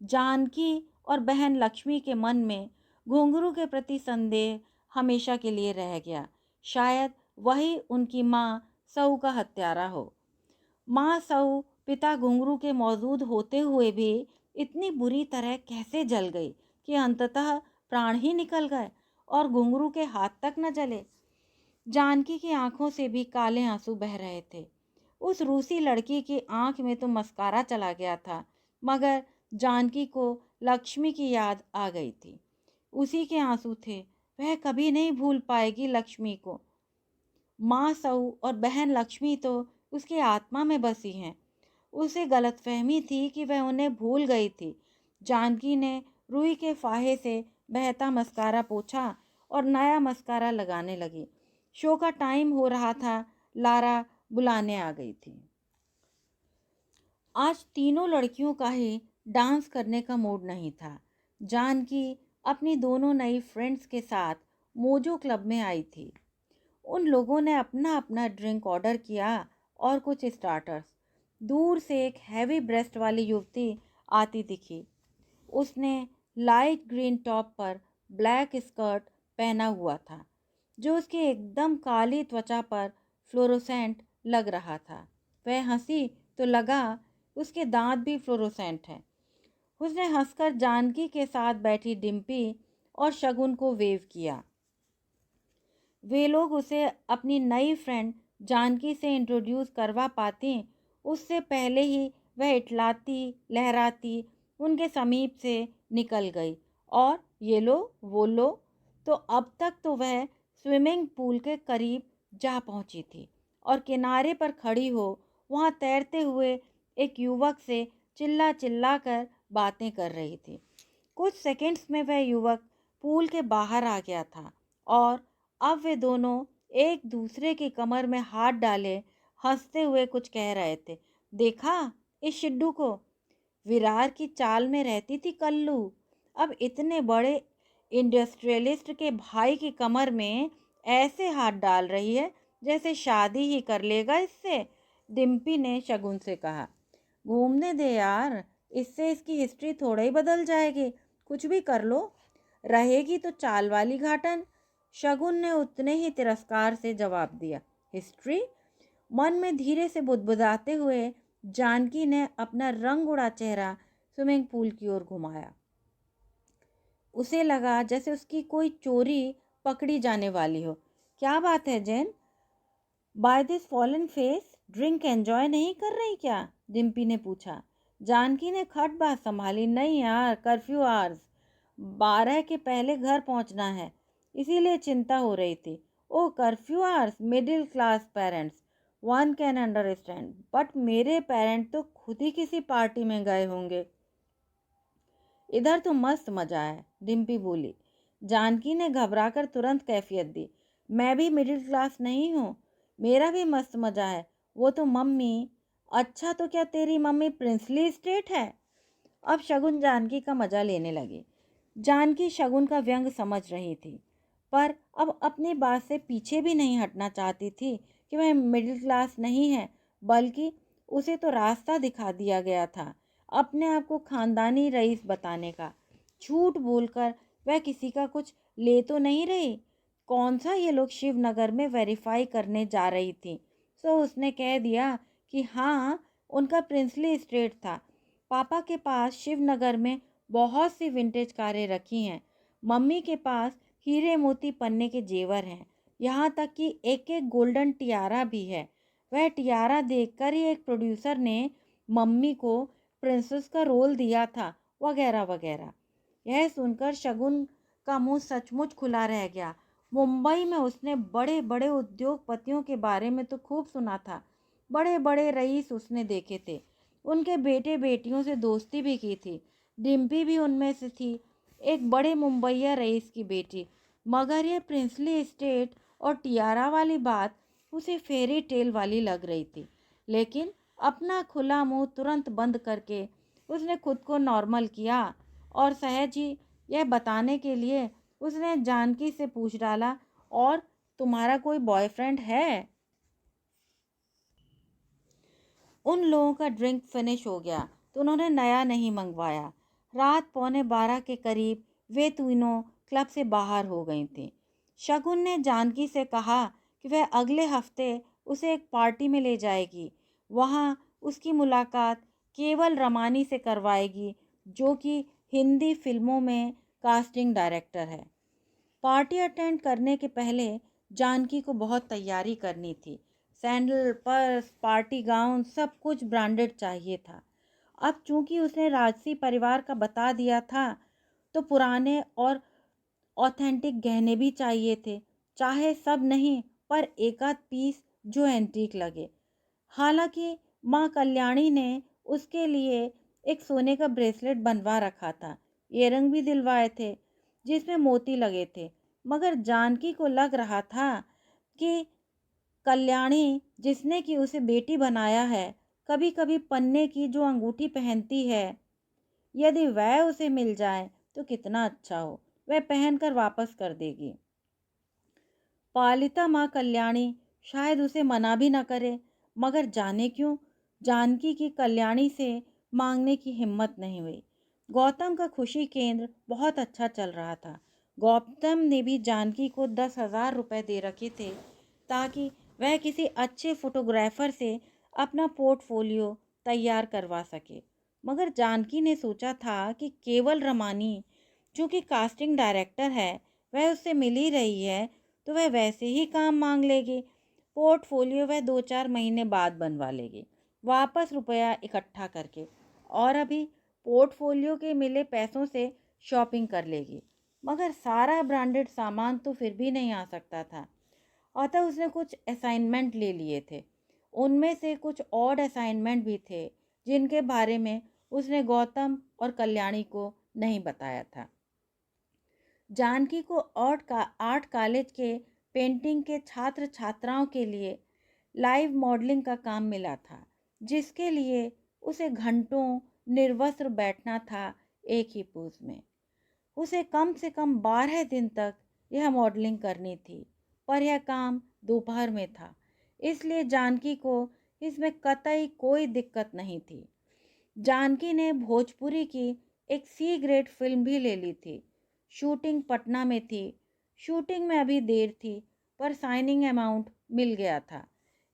जानकी और बहन लक्ष्मी के मन में घुंघरू के प्रति संदेह हमेशा के लिए रह गया। शायद वही उनकी माँ सऊ का हत्यारा हो। माँ सऊ पिता घुंघरू के मौजूद होते हुए भी इतनी बुरी तरह कैसे जल गई कि अंततः प्राण ही निकल गए और घुंघरू के हाथ तक न जले। जानकी की आंखों से भी काले आंसू बह रहे थे। उस रूसी लड़की की आंख में तो मस्कारा चला गया था, मगर जानकी को लक्ष्मी की याद आ गई थी। उसी के आंसू थे। वह कभी नहीं भूल पाएगी लक्ष्मी को। माँ सऊ और बहन लक्ष्मी तो उसकी आत्मा में बसी हैं। उसे गलतफहमी थी कि वह उन्हें भूल गई थी। जानकी ने रुई के फाहे से बहता मस्कारा पोंछा और नया मस्कारा लगाने लगी। शो का टाइम हो रहा था। लारा बुलाने आ गई थी। आज तीनों लड़कियों का ही डांस करने का मूड नहीं था। जानकी अपनी दोनों नई फ्रेंड्स के साथ मोजो क्लब में आई थी। उन लोगों ने अपना अपना ड्रिंक ऑर्डर किया और कुछ स्टार्टर्स। दूर से एक हैवी ब्रेस्ट वाली युवती आती दिखी। उसने लाइट ग्रीन टॉप पर ब्लैक स्कर्ट पहना हुआ था जो उसकी एकदम काली त्वचा पर फ्लोरोसेंट लग रहा था। वह हंसी तो लगा उसके दांत भी फ्लोरोसेंट हैं। उसने हंसकर जानकी के साथ बैठी डिम्पी और शगुन को वेव किया। वे लोग उसे अपनी नई फ्रेंड जानकी से इंट्रोड्यूस करवा पाती उससे पहले ही वह इटलाती लहराती उनके समीप से निकल गई और ये लो वो लो, तो अब तक तो वह स्विमिंग पूल के करीब जा पहुंची थी और किनारे पर खड़ी हो वहां तैरते हुए एक युवक से चिल्ला चिल्ला कर बातें कर रही थी। कुछ सेकंड्स में वह युवक पूल के बाहर आ गया था और अब वे दोनों एक दूसरे की कमर में हाथ डाले हंसते हुए कुछ कह रहे थे। देखा इस शिड्डू को, विरार की चाल में रहती थी कल्लू, अब इतने बड़े इंडस्ट्रियलिस्ट के भाई की कमर में ऐसे हाथ डाल रही है जैसे शादी ही कर लेगा इससे। डिम्पी ने शगुन से कहा। घूमने दे यार, इससे इसकी हिस्ट्री थोड़ा ही बदल जाएगी। कुछ भी कर लो, रहेगी तो चाल वाली घाटन। शगुन ने उतने ही तिरस्कार से जवाब दिया। हिस्ट्री? मन में धीरे से बुदबुदाते हुए जानकी ने अपना रंग उड़ा चेहरा स्विमिंग पूल की ओर घुमाया। उसे लगा जैसे उसकी कोई चोरी पकड़ी जाने वाली हो। क्या बात है Jain? By this fallen face drink enjoy नहीं कर रही क्या? डिम्पी ने पूछा। जानकी ने खट बात संभाली। नहीं यार, कर्फ्यू आवर्स, 12 के पहले घर पहुंचना है, इसीलिए चिंता हो रही थी। Oh curfew hours, middle class parents, one can understand, but मेरे पेरेंट तो खुद ही किसी पार्टी में गए होंगे। इधर तो मस्त मजा है, डिम्पी बोली। जानकी ने घबराकर तुरंत कैफियत दी। मैं भी मिडिल क्लास नहीं हूँ, मेरा भी मस्त मजा है। वो तो मम्मी। अच्छा, तो क्या तेरी मम्मी प्रिंसली स्टेट है? अब शगुन जानकी का मजा लेने लगी। जानकी शगुन का व्यंग समझ रही थी, पर अब अपनी बात से पीछे भी नहीं हटना चाहती थी कि वह मिडिल क्लास नहीं है, बल्कि उसे तो रास्ता दिखा दिया गया था अपने आप को खानदानी रईस बताने का। झूठ बोलकर वह किसी का कुछ ले तो नहीं रही। कौन सा ये लोग शिवनगर में वेरीफाई करने जा रही थी, सो उसने कह दिया कि हाँ, उनका प्रिंसली स्टेट था। पापा के पास शिवनगर में बहुत सी विंटेज कारें रखी हैं। मम्मी के पास हीरे मोती पन्ने के जेवर हैं, यहाँ तक कि एक एक गोल्डन टियारा भी है। वह टियारा देखकर ही एक प्रोड्यूसर ने मम्मी को प्रिंसेस का रोल दिया था, वगैरह वगैरह। यह सुनकर शगुन का मुंह सचमुच खुला रह गया। मुंबई में उसने बड़े बड़े उद्योगपतियों के बारे में तो खूब सुना था, बड़े बड़े रईस उसने देखे थे, उनके बेटे बेटियों से दोस्ती भी की थी। डिम्पी भी उनमें से थी, एक बड़े मुंबईया रईस की बेटी। मगर यह प्रिंसली एस्टेट और टियारा वाली बात उसे फेरी टेल वाली लग रही थी। लेकिन अपना खुला मुंह तुरंत बंद करके उसने खुद को नॉर्मल किया और सहज ही यह बताने के लिए उसने जानकी से पूछ डाला, और तुम्हारा कोई बॉयफ्रेंड है? उन लोगों का ड्रिंक फिनिश हो गया तो उन्होंने नया नहीं मंगवाया। रात 11:15 के करीब वे तीनों क्लब से बाहर हो गई थीं। शगुन ने जानकी से कहा कि वह अगले हफ्ते उसे एक पार्टी में ले जाएगी। वहाँ उसकी मुलाकात केवल रमानी से करवाएगी, जो कि हिंदी फिल्मों में कास्टिंग डायरेक्टर है। पार्टी अटेंड करने के पहले जानकी को बहुत तैयारी करनी थी। सैंडल, पर्स, पार्टी गाउन, सब कुछ ब्रांडेड चाहिए था। अब चूंकि उसने राजसी परिवार का बता दिया था, तो पुराने और ऑथेंटिक गहने भी चाहिए थे। चाहे सब नहीं, पर एक आध पीस जो एंटीक लगे। हालांकि माँ कल्याणी ने उसके लिए एक सोने का ब्रेसलेट बनवा रखा था, इयररिंग भी दिलवाए थे जिसमें मोती लगे थे। मगर जानकी को लग रहा था कि कल्याणी, जिसने कि उसे बेटी बनाया है, कभी कभी पन्ने की जो अंगूठी पहनती है, यदि वह उसे मिल जाए तो कितना अच्छा हो। वह पहनकर वापस कर देगी। पालिता माँ कल्याणी शायद उसे मना भी न करे, मगर जाने क्यों जानकी की कल्याणी से मांगने की हिम्मत नहीं हुई। गौतम का खुशी केंद्र बहुत अच्छा चल रहा था। गौतम ने भी जानकी को 10,000 रुपये दे रखे थे ताकि वह किसी अच्छे फोटोग्राफर से अपना पोर्टफोलियो तैयार करवा सके। मगर जानकी ने सोचा था कि केवल रमानी, जो कि कास्टिंग डायरेक्टर है, वह उससे मिल ही रही है, तो वह वैसे ही काम मांग लेगी। पोर्टफोलियो वह 2-4 महीने बाद बनवा लेगी, वापस रुपया इकट्ठा करके, और अभी पोर्टफोलियो के मिले पैसों से शॉपिंग कर लेगी। मगर सारा ब्रांडेड सामान तो फिर भी नहीं आ सकता था। अतः उसने कुछ असाइनमेंट ले लिए थे। उनमें से कुछ और असाइनमेंट भी थे जिनके बारे में उसने गौतम और कल्याणी को नहीं बताया था। जानकी को आर्ट कॉलेज के पेंटिंग के छात्र छात्राओं के लिए लाइव मॉडलिंग का काम मिला था, जिसके लिए उसे घंटों निर्वस्त्र बैठना था एक ही पोज में। उसे कम से कम 12 दिन तक यह मॉडलिंग करनी थी, पर यह काम दोपहर में था, इसलिए जानकी को इसमें कतई कोई दिक्कत नहीं थी। जानकी ने भोजपुरी की एक सी ग्रेड फिल्म भी ले ली थी। शूटिंग पटना में थी। शूटिंग में अभी देर थी, पर साइनिंग अमाउंट मिल गया था।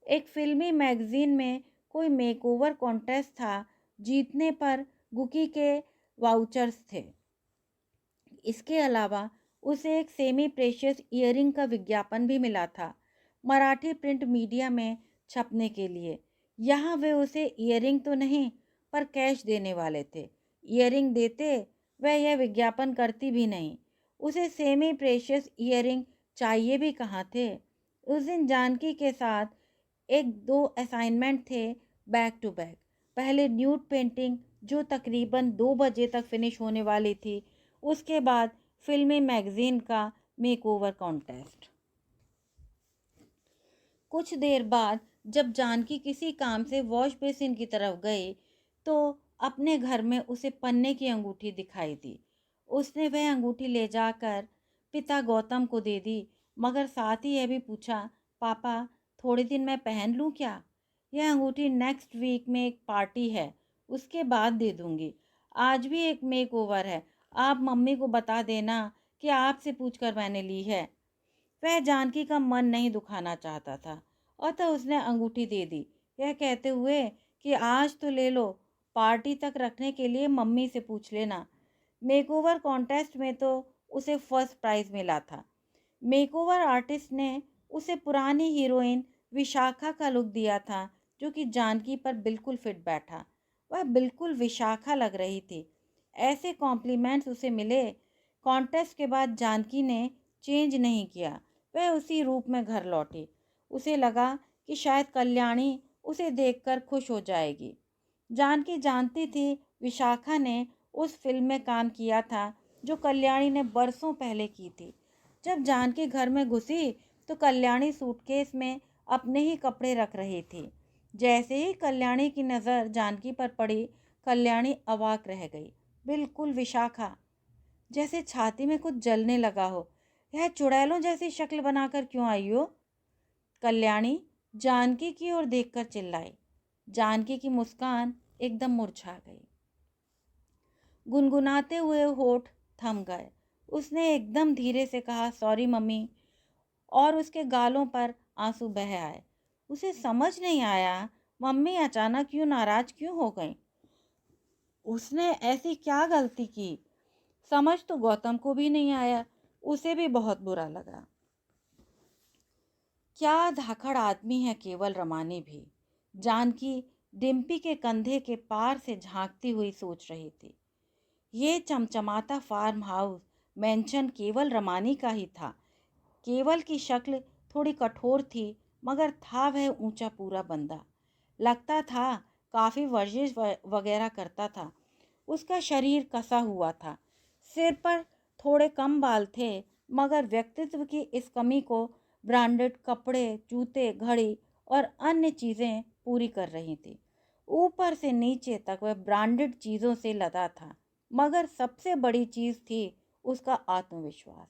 एक फिल्मी मैगजीन में कोई मेकओवर कॉन्टेस्ट था, जीतने पर गुकी के वाउचर्स थे। इसके अलावा उसे एक सेमी प्रेशियस ईयरिंग का विज्ञापन भी मिला था, मराठी प्रिंट मीडिया में छपने के लिए। यहाँ वे उसे ईयरिंग तो नहीं, पर कैश देने वाले थे। ईयरिंग देते, वह यह विज्ञापन करती भी नहीं। उसे सेमी प्रेशियस ईयरिंग चाहिए भी कहाँ थे। उस दिन जानकी के साथ एक दो असाइनमेंट थे, बैक टू बैक। पहले न्यूड पेंटिंग, जो तकरीबन 2 बजे तक फिनिश होने वाली थी। उसके बाद फिल्मी मैगजीन का मेकओवर कॉन्टेस्ट। कुछ देर बाद जब जानकी किसी काम से वॉश बेसिन की तरफ गई, तो अपने घर में उसे पन्ने की अंगूठी दिखाई दी। उसने वह अंगूठी ले जाकर पिता गौतम को दे दी, मगर साथ ही यह भी पूछा, पापा थोड़े दिन मैं पहन लूँ क्या? यह अंगूठी नेक्स्ट वीक में एक पार्टी है, उसके बाद दे दूँगी। आज भी एक मेक ओवर है, आप मम्मी को बता देना कि आपसे पूछकर मैंने ली है। वह जानकी का मन नहीं दुखाना चाहता था, अतः उसने अंगूठी दे दी, यह कहते हुए कि आज तो ले लो, पार्टी तक रखने के लिए मम्मी से पूछ लेना। मेकओवर कॉन्टेस्ट में तो उसे फर्स्ट प्राइज मिला था। मेकओवर आर्टिस्ट ने उसे पुरानी हीरोइन विशाखा का लुक दिया था, जो कि जानकी पर बिल्कुल फिट बैठा। वह बिल्कुल विशाखा लग रही थी। ऐसे कॉम्प्लीमेंट्स उसे मिले। कॉन्टेस्ट के बाद जानकी ने चेंज नहीं किया, वह उसी रूप में घर लौटी। उसे लगा कि शायद कल्याणी उसे देखकर खुश हो जाएगी। जानकी जानती थी विशाखा ने उस फिल्म में काम किया था जो कल्याणी ने बरसों पहले की थी। जब जानकी घर में घुसी तो कल्याणी सूटकेस में अपने ही कपड़े रख रही थी। जैसे ही कल्याणी की नज़र जानकी पर पड़ी, कल्याणी अवाक रह गई। बिल्कुल विशाखा, जैसे छाती में कुछ जलने लगा हो। यह चुड़ैलों जैसी शक्ल बनाकर क्यों आई हो? कल्याणी जानकी की ओर देखकर चिल्लाई। जानकी की मुस्कान एकदम मुरझा गई। गुनगुनाते हुए होठ थम गए। उसने एकदम धीरे से कहा, सॉरी मम्मी, और उसके गालों पर आंसू बह आए। उसे समझ नहीं आया मम्मी अचानक क्यों नाराज क्यों हो गई। उसने ऐसी क्या गलती की? समझ तो गौतम को भी नहीं आया। उसे भी बहुत बुरा लगा। क्या धाकड़ आदमी है केवल रमानी भी। जानकी डिम्पी के कंधे के पार से झांकती हुई सोच रही थी। ये चमचमाता फार्म हाउस मेंशन केवल रमानी का ही था। केवल की शक्ल थोड़ी कठोर थी, मगर था वह ऊंचा पूरा बंदा। लगता था काफ़ी वर्जिश वगैरह करता था। उसका शरीर कसा हुआ था। सिर पर थोड़े कम बाल थे, मगर व्यक्तित्व की इस कमी को ब्रांडेड कपड़े, जूते, घड़ी और अन्य चीज़ें पूरी कर रही थी। ऊपर से नीचे तक वह ब्रांडेड चीज़ों से लदा था, मगर सबसे बड़ी चीज़ थी उसका आत्मविश्वास।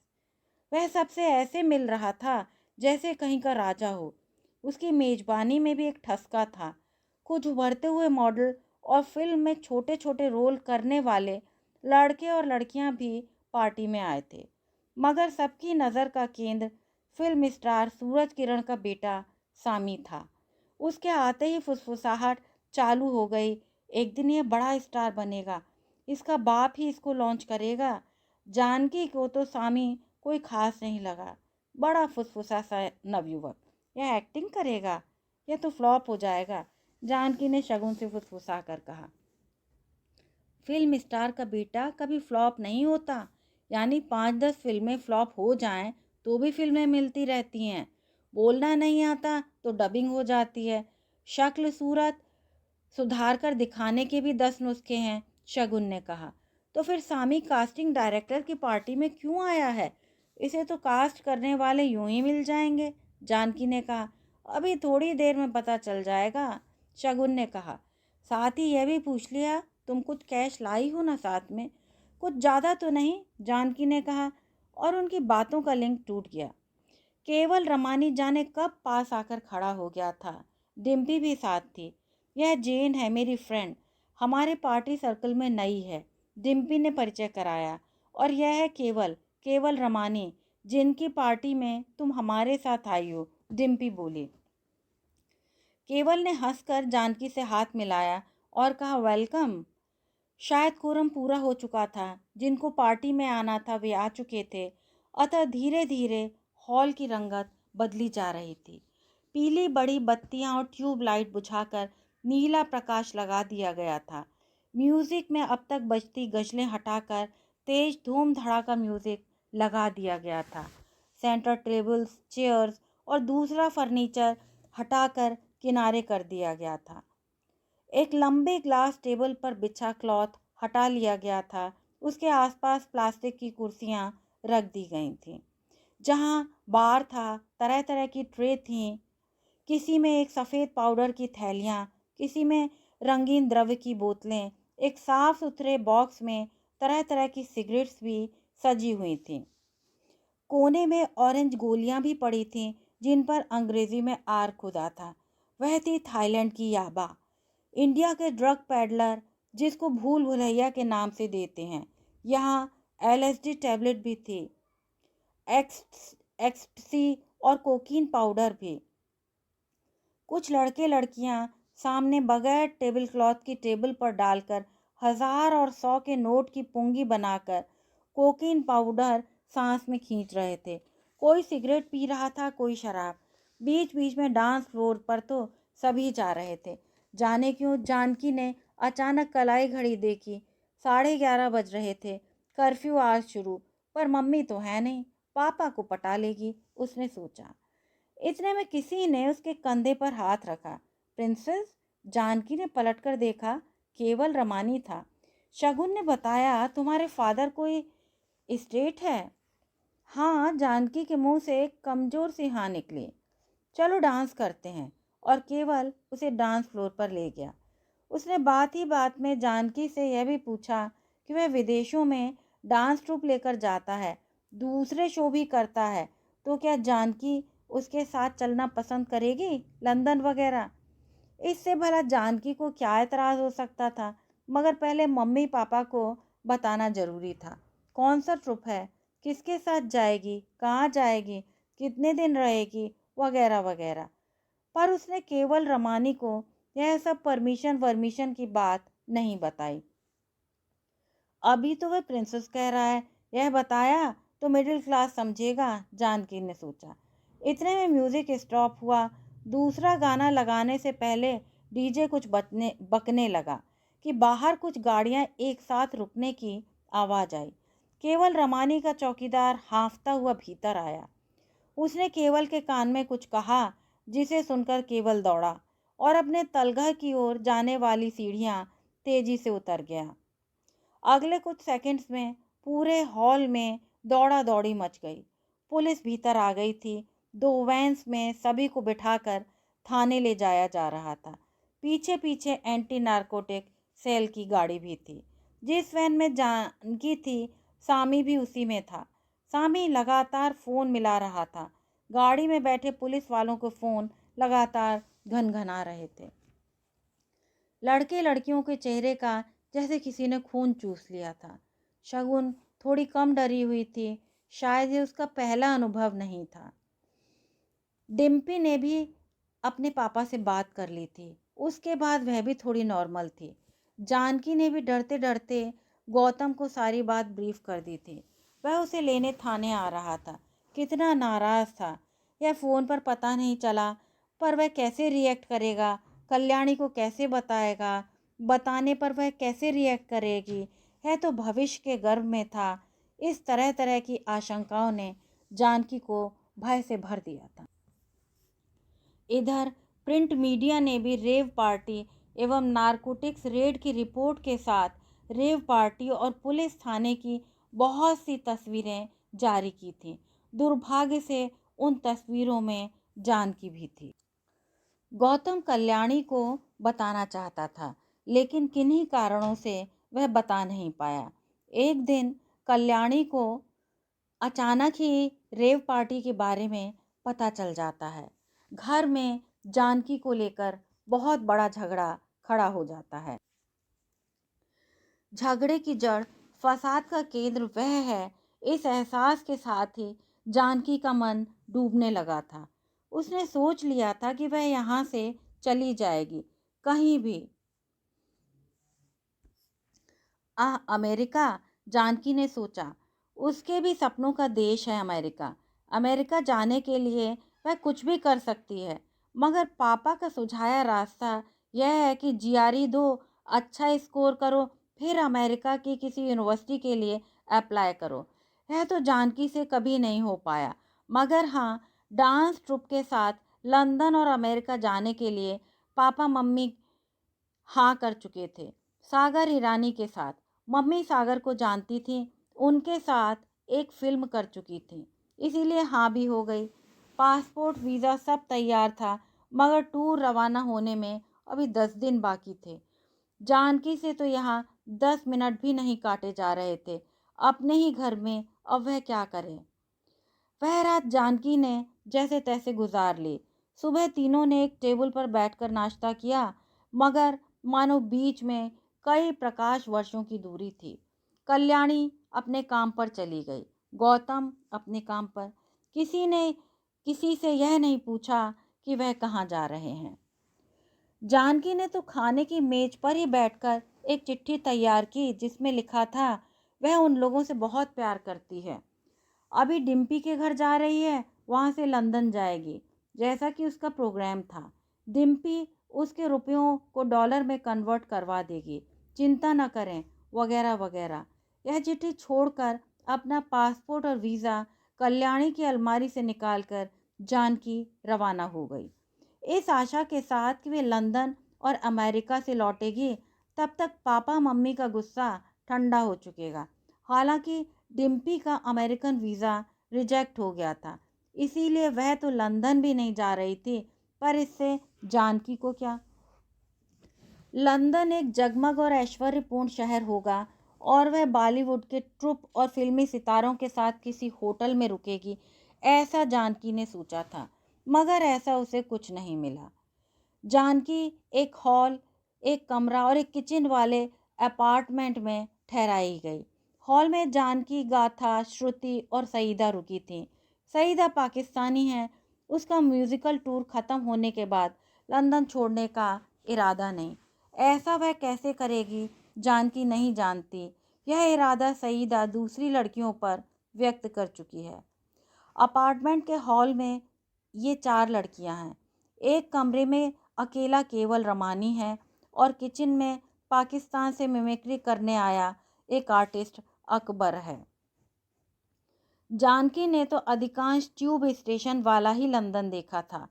वह सबसे ऐसे मिल रहा था जैसे कहीं का राजा हो। उसकी मेजबानी में भी एक ठसका था। कुछ उभरते हुए मॉडल और फिल्म में छोटे छोटे रोल करने वाले लड़के और लड़कियां भी पार्टी में आए थे, मगर सबकी नज़र का केंद्र फिल्म स्टार सूरज किरण का बेटा सामी था। उसके आते ही फुसफुसाहट चालू हो गई। एक दिन ये बड़ा स्टार बनेगा, इसका बाप ही इसको लॉन्च करेगा। जानकी को तो सामी कोई खास नहीं लगा। बड़ा फुसफुसा सा नवयुवक, यह एक्टिंग करेगा, यह तो फ्लॉप हो जाएगा। जानकी ने शगुन से फुसफुसा कर कहा। फिल्म स्टार का बेटा कभी फ्लॉप नहीं होता। यानी 5-10 फिल्में फ्लॉप हो जाएं तो भी फिल्में मिलती रहती हैं। बोलना नहीं आता तो डबिंग हो जाती है। शक्ल सूरत सुधार कर दिखाने के भी 10 नुस्खे हैं, शगुन ने कहा। तो फिर सामी कास्टिंग डायरेक्टर की पार्टी में क्यों आया है? इसे तो कास्ट करने वाले यूं ही मिल जाएंगे, जानकी ने कहा। अभी थोड़ी देर में पता चल जाएगा, शगुन ने कहा। साथ ही यह भी पूछ लिया, तुम कुछ कैश लाई हो ना साथ में? कुछ ज़्यादा तो नहीं, जानकी ने कहा, और उनकी बातों का लिंक टूट गया। केवल रमानी जाने कब पास आकर खड़ा हो गया था। डिम्पी भी साथ थी। यह जेन है, मेरी फ्रेंड। हमारे पार्टी सर्कल में नई है, डिम्पी ने परिचय कराया। और यह है केवल, केवल रमानी, जिनकी पार्टी में तुम हमारे साथ आई हो, डिम्पी बोली। केवल ने हंसकर जानकी से हाथ मिलाया और कहा, वेलकम। शायद कोरम पूरा हो चुका था, जिनको पार्टी में आना था वे आ चुके थे, अतः धीरे धीरे हॉल की रंगत बदली जा रही थी। पीली बड़ी बत्तियां और ट्यूब लाइट बुझाकर नीला प्रकाश लगा दिया गया था। म्यूजिक में अब तक बजती गजलें हटाकर तेज धूम धड़ाका म्यूजिक लगा दिया गया था। सेंटर टेबल्स, चेयर्स और दूसरा फर्नीचर हटाकर किनारे कर दिया गया था। एक लंबे ग्लास टेबल पर बिछा क्लॉथ हटा लिया गया था। उसके आसपास प्लास्टिक की कुर्सियां रख दी गई थीं। जहां बार था, तरह तरह की ट्रे थीं। किसी में एक सफ़ेद पाउडर की थैलियां, किसी में रंगीन द्रव्य की बोतलें, एक साफ सुथरे बॉक्स में तरह तरह की सिगरेट्स भी सजी हुई थीं। कोने में ऑरेंज गोलियां भी पड़ी थीं, जिन पर अंग्रेजी में आर खुदा था। वह थी थाईलैंड की याबा, इंडिया के ड्रग पैडलर, जिसको भूल भुलैया के नाम से देते हैं। यहाँ LSD टैबलेट भी थी, एक्सटेसी और कोकीन पाउडर भी। कुछ लड़के लड़कियां सामने बगैर टेबल क्लॉथ की टेबल पर डालकर 1000 और 100 के नोट की पुंगी बनाकर कोकीन पाउडर सांस में खींच रहे थे। कोई सिगरेट पी रहा था, कोई शराब। बीच बीच में डांस फ्लोर पर तो सभी जा रहे थे। जाने क्यों जानकी ने अचानक कलाई घड़ी देखी। 11:30 बज रहे थे। कर्फ्यू आज शुरू, पर मम्मी तो है नहीं, पापा को पटा लेगी, उसने सोचा। इतने में किसी ने उसके कंधे पर हाथ रखा। प्रिंसेस, जानकी ने पलटकर देखा, केवल रमानी था। शगुन ने बताया, तुम्हारे फादर कोई स्टेट है? हाँ, जानकी के मुंह से एक कमजोर सी हाँ निकली। चलो डांस करते हैं। और केवल उसे डांस फ्लोर पर ले गया। उसने बात ही बात में जानकी से यह भी पूछा कि वह विदेशों में डांस ट्रूप लेकर जाता है, दूसरे शो भी करता है, तो क्या जानकी उसके साथ चलना पसंद करेगी, लंदन वगैरह। इससे भला जानकी को क्या एतराज़ हो सकता था, मगर पहले मम्मी पापा को बताना जरूरी था। कौन सा ट्रुप है, किसके साथ जाएगी, कहाँ जाएगी, कितने दिन रहेगी, वगैरह वगैरह। पर उसने केवल रमानी को यह सब परमिशन वर्मिशन की बात नहीं बताई। अभी तो वह प्रिंसेस कह रहा है, यह बताया तो मिडिल क्लास समझेगा, जानकी ने सोचा। इतने में म्यूजिक स्टॉप हुआ। दूसरा गाना लगाने से पहले डीजे कुछ बकने लगा कि बाहर कुछ गाड़ियां एक साथ रुकने की आवाज़ आई। केवल रमानी का चौकीदार हांफता हुआ भीतर आया। उसने केवल के कान में कुछ कहा, जिसे सुनकर केवल दौड़ा और अपने तलघर की ओर जाने वाली सीढ़ियां तेजी से उतर गया। अगले कुछ सेकंड्स में पूरे हॉल में दौड़ा दौड़ी मच गई। पुलिस भीतर आ गई थी। 2 वैन्स में सभी को बिठाकर थाने ले जाया जा रहा था। पीछे पीछे एंटी नारकोटिक सेल की गाड़ी भी थी। जिस वैन में जानकी थी, सामी भी उसी में था। सामी लगातार फ़ोन मिला रहा था। गाड़ी में बैठे पुलिस वालों को फ़ोन लगातार घनघना रहे थे। लड़के लड़कियों के चेहरे का जैसे किसी ने खून चूस लिया था। शगुन थोड़ी कम डरी हुई थी। शायद ये उसका पहला अनुभव नहीं था। डिम्पी ने भी अपने पापा से बात कर ली थी। उसके बाद वह भी थोड़ी नॉर्मल थी। जानकी ने भी डरते डरते गौतम को सारी बात ब्रीफ कर दी थी। वह उसे लेने थाने आ रहा था। कितना नाराज़ था यह फ़ोन पर पता नहीं चला, पर वह कैसे रिएक्ट करेगा, कल्याणी को कैसे बताएगा, बताने पर वह कैसे रिएक्ट करेगी, है तो भविष्य के गर्भ में था। इस तरह तरह की आशंकाओं ने जानकी को भय से भर दिया था। इधर प्रिंट मीडिया ने भी रेव पार्टी एवं नारकोटिक्स रेड की रिपोर्ट के साथ रेव पार्टी और पुलिस थाने की बहुत सी तस्वीरें जारी की थी। दुर्भाग्य से उन तस्वीरों में जानकी भी थी। गौतम कल्याणी को बताना चाहता था, लेकिन किन्हीं कारणों से वह बता नहीं पाया। एक दिन कल्याणी को अचानक ही रेव पार्टी के बारे में पता चल जाता है। घर में जानकी को लेकर बहुत बड़ा झगड़ा खड़ा हो जाता है। झगड़े की जड़, फसाद का केंद्र वह है। इस एहसास के साथ ही जानकी का मन डूबने लगा था। उसने सोच लिया था कि वह यहाँ से चली जाएगी, कहीं भी। अमेरिका, जानकी ने सोचा। उसके भी सपनों का देश है अमेरिका। अमेरिका जाने के लिए वह कुछ भी कर सकती है। मगर पापा का सुझाया रास्ता यह है कि जीआरई दो, अच्छा स्कोर करो, फिर अमेरिका की किसी यूनिवर्सिटी के लिए अप्लाई करो। यह तो जानकी से कभी नहीं हो पाया। मगर हाँ, डांस ट्रुप के साथ लंदन और अमेरिका जाने के लिए पापा मम्मी हाँ कर चुके थे। सागर हिरानी के साथ। मम्मी सागर को जानती थी, उनके साथ एक फिल्म कर चुकी थी, इसीलिए हाँ भी हो गई। पासपोर्ट वीज़ा सब तैयार था, मगर टूर रवाना होने में अभी 10 दिन बाकी थे। जानकी से तो यहाँ 10 मिनट भी नहीं काटे जा रहे थे। अपने ही घर में अब वह क्या करे। वह रात जानकी ने जैसे तैसे गुजार ली। सुबह तीनों ने एक टेबल पर बैठकर नाश्ता किया, मगर मानो बीच में कई प्रकाश वर्षों की दूरी थी। कल्याणी अपने काम पर चली गई, गौतम अपने काम पर। किसी ने किसी से यह नहीं पूछा कि वह कहाँ जा रहे हैं। जानकी ने तो खाने की मेज पर ही बैठकर एक चिट्ठी तैयार की, जिसमें लिखा था वह उन लोगों से बहुत प्यार करती है। अभी डिम्पी के घर जा रही है, वहाँ से लंदन जाएगी, जैसा कि उसका प्रोग्राम था। डिम्पी उसके रुपयों को डॉलर में कन्वर्ट करवा देगी, चिंता न करें, वगैरह वगैरह। यह चिट्ठी छोड़कर अपना पासपोर्ट और वीज़ा कल्याणी की अलमारी से निकालकर जानकी रवाना हो गई, इस आशा के साथ कि वे लंदन और अमेरिका से लौटेगी। तब तक पापा मम्मी का गुस्सा ठंडा हो चुकेगा। हालांकि डिम्पी का अमेरिकन वीज़ा रिजेक्ट हो गया था, इसीलिए वह तो लंदन भी नहीं जा रही थी। पर इससे जानकी को क्या। लंदन एक जगमग और ऐश्वर्यपूर्ण शहर होगा, और वह बॉलीवुड के ट्रुप और फिल्मी सितारों के साथ किसी होटल में रुकेगी, ऐसा जानकी ने सोचा था। मगर ऐसा उसे कुछ नहीं मिला। जानकी एक हॉल, एक कमरा और एक किचन वाले अपार्टमेंट में ठहराई गई। हॉल में जानकी, गाथा, श्रुति और सईदा रुकी थी। सईदा पाकिस्तानी है। उसका म्यूजिकल टूर खत्म होने के बाद लंदन छोड़ने का इरादा नहीं। ऐसा वह कैसे करेगी, जानकी नहीं जानती। यह इरादा सईदा दूसरी लड़कियों पर व्यक्त कर चुकी है। अपार्टमेंट के हॉल में ये 4 लड़कियां हैं। एक कमरे में अकेला केवल रमानी है, और किचन में पाकिस्तान से मिमिक्री करने आया एक आर्टिस्ट अकबर है। जानकी ने तो अधिकांश ट्यूब स्टेशन वाला ही लंदन देखा था।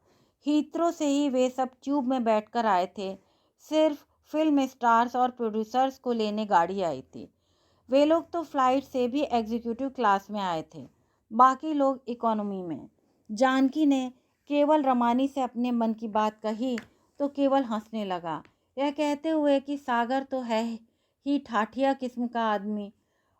हीथ्रो से ही वे सब ट्यूब में बैठकर आए थे। सिर्फ फिल्म स्टार्स और प्रोड्यूसर्स को लेने गाड़ी आई थी। वे लोग तो फ्लाइट से भी एग्जीक्यूटिव क्लास में आए थे, बाकी लोग इकोनॉमी में। जानकी ने केवल रमानी से अपने मन की बात कही तो केवल हंसने लगा, यह कहते हुए कि सागर तो है ही ठाठिया किस्म का आदमी।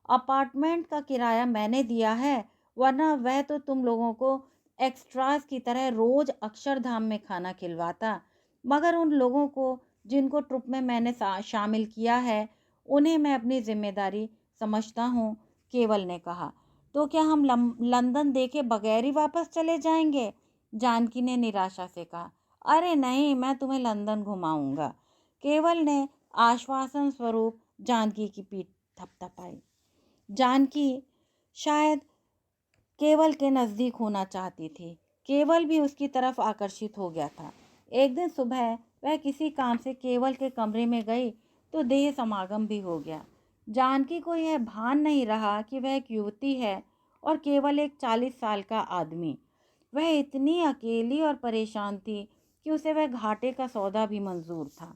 अपार्टमेंट का किराया मैंने दिया है, वरना वह तो तुम लोगों को एक्स्ट्रास की तरह रोज अक्षरधाम में खाना खिलवाता। मगर उन लोगों को जिनको ट्रुप में मैंने शामिल किया है, उन्हें मैं अपनी जिम्मेदारी समझता हूँ, केवल ने कहा। तो क्या हम लंदन देखे बगैर ही वापस चले जाएंगे? जानकी ने निराशा से कहा। अरे नहीं, मैं तुम्हें लंदन घुमाऊंगा, केवल ने आश्वासन स्वरूप जानकी की पीठ थपथपाई। जानकी शायद केवल के नज़दीक होना चाहती थी। केवल भी उसकी तरफ आकर्षित हो गया था। एक दिन सुबह वह किसी काम से केवल के कमरे में गई तो देह समागम भी हो गया। जानकी को यह भान नहीं रहा कि वह एक युवती है और केवल एक 40 साल का आदमी। वह इतनी अकेली और परेशान थी कि उसे वह घाटे का सौदा भी मंजूर था।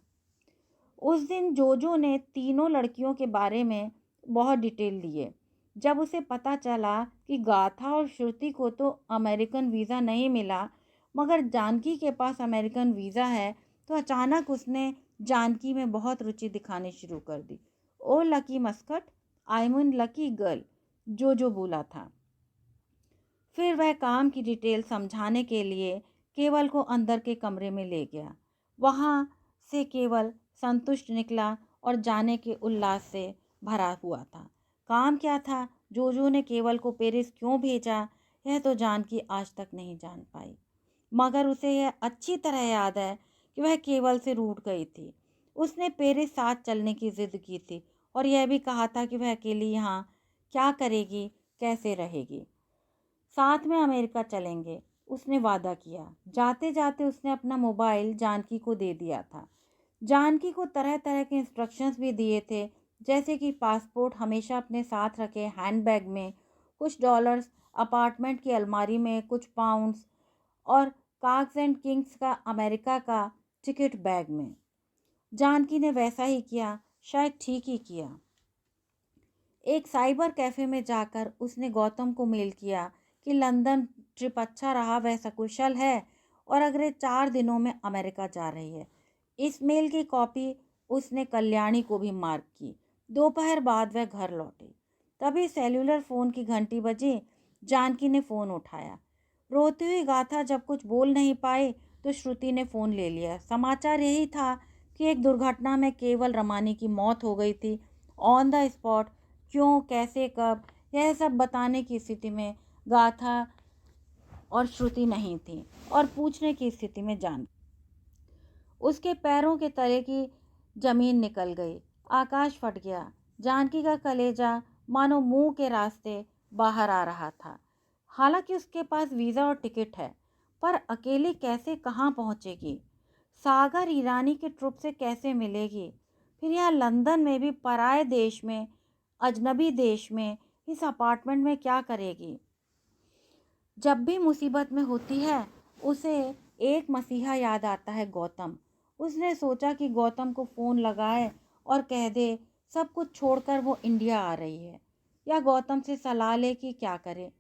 उस दिन जोजो ने तीनों लड़कियों के बारे में बहुत डिटेल लिए। जब उसे पता चला कि गाथा और श्रुति को तो अमेरिकन वीज़ा नहीं मिला, मगर जानकी के पास अमेरिकन वीज़ा है, तो अचानक उसने जानकी में बहुत रुचि दिखानी शुरू कर दी। Oh lucky mascot, I mean lucky girl, जो बोला था। फिर वह काम की डिटेल समझाने के लिए केवल को अंदर के कमरे में ले गया। वहाँ से केवल संतुष्ट निकला और जाने के उल्लास से भरा हुआ था। काम क्या था, जोजो ने केवल को पेरिस क्यों भेजा, यह तो जानकी आज तक नहीं जान पाई। मगर उसे यह अच्छी तरह याद है कि वह केवल से रूठ गई थी। उसने पेरिस साथ चलने की जिद की थी और यह भी कहा था कि वह अकेली यहाँ क्या करेगी, कैसे रहेगी। साथ में अमेरिका चलेंगे, उसने वादा किया। जाते जाते उसने अपना मोबाइल जानकी को दे दिया था। जानकी को तरह तरह के इंस्ट्रक्शंस भी दिए थे, जैसे कि पासपोर्ट हमेशा अपने साथ रखे हैंडबैग में, कुछ डॉलर्स अपार्टमेंट की अलमारी में, कुछ पाउंड्स और काग्स एंड किंग्स का अमेरिका का टिकट बैग में। जानकी ने वैसा ही किया, शायद ठीक ही किया। एक साइबर कैफे में जाकर उसने गौतम को मेल किया कि लंदन ट्रिप अच्छा रहा, वह सकुशल है और अगले 4 दिनों में अमेरिका जा रही है। इस मेल की कॉपी उसने कल्याणी को भी मार्क की। दोपहर बाद वह घर लौटी। तभी सेल्यूलर फ़ोन की घंटी बजी। जानकी ने फ़ोन उठाया। रोती हुई गाथा जब कुछ बोल नहीं पाई तो श्रुति ने फ़ोन ले लिया। समाचार यही था कि एक दुर्घटना में केवल रमानी की मौत हो गई थी। ऑन द स्पॉट क्यों, कैसे, कब, यह सब बताने की स्थिति में गाथा और श्रुति नहीं थी और पूछने की स्थिति में जान। उसके पैरों के तले की जमीन निकल गई। आकाश फट गया। जानकी का कलेजा मानो मुंह के रास्ते बाहर आ रहा था। हालांकि उसके पास वीज़ा और टिकट है, पर अकेली कैसे कहाँ पहुँचेगी? सागर ईरानी के ट्रुप से कैसे मिलेगी? फिर यहाँ लंदन में भी पराए देश में, अजनबी देश में, इस अपार्टमेंट में क्या करेगी? जब भी मुसीबत में होती है उसे एक मसीहा याद आता है, गौतम। उसने सोचा कि गौतम को फ़ोन लगाए और कह दे सब कुछ छोड़कर वो इंडिया आ रही है, या गौतम से सलाह ले कि क्या करे।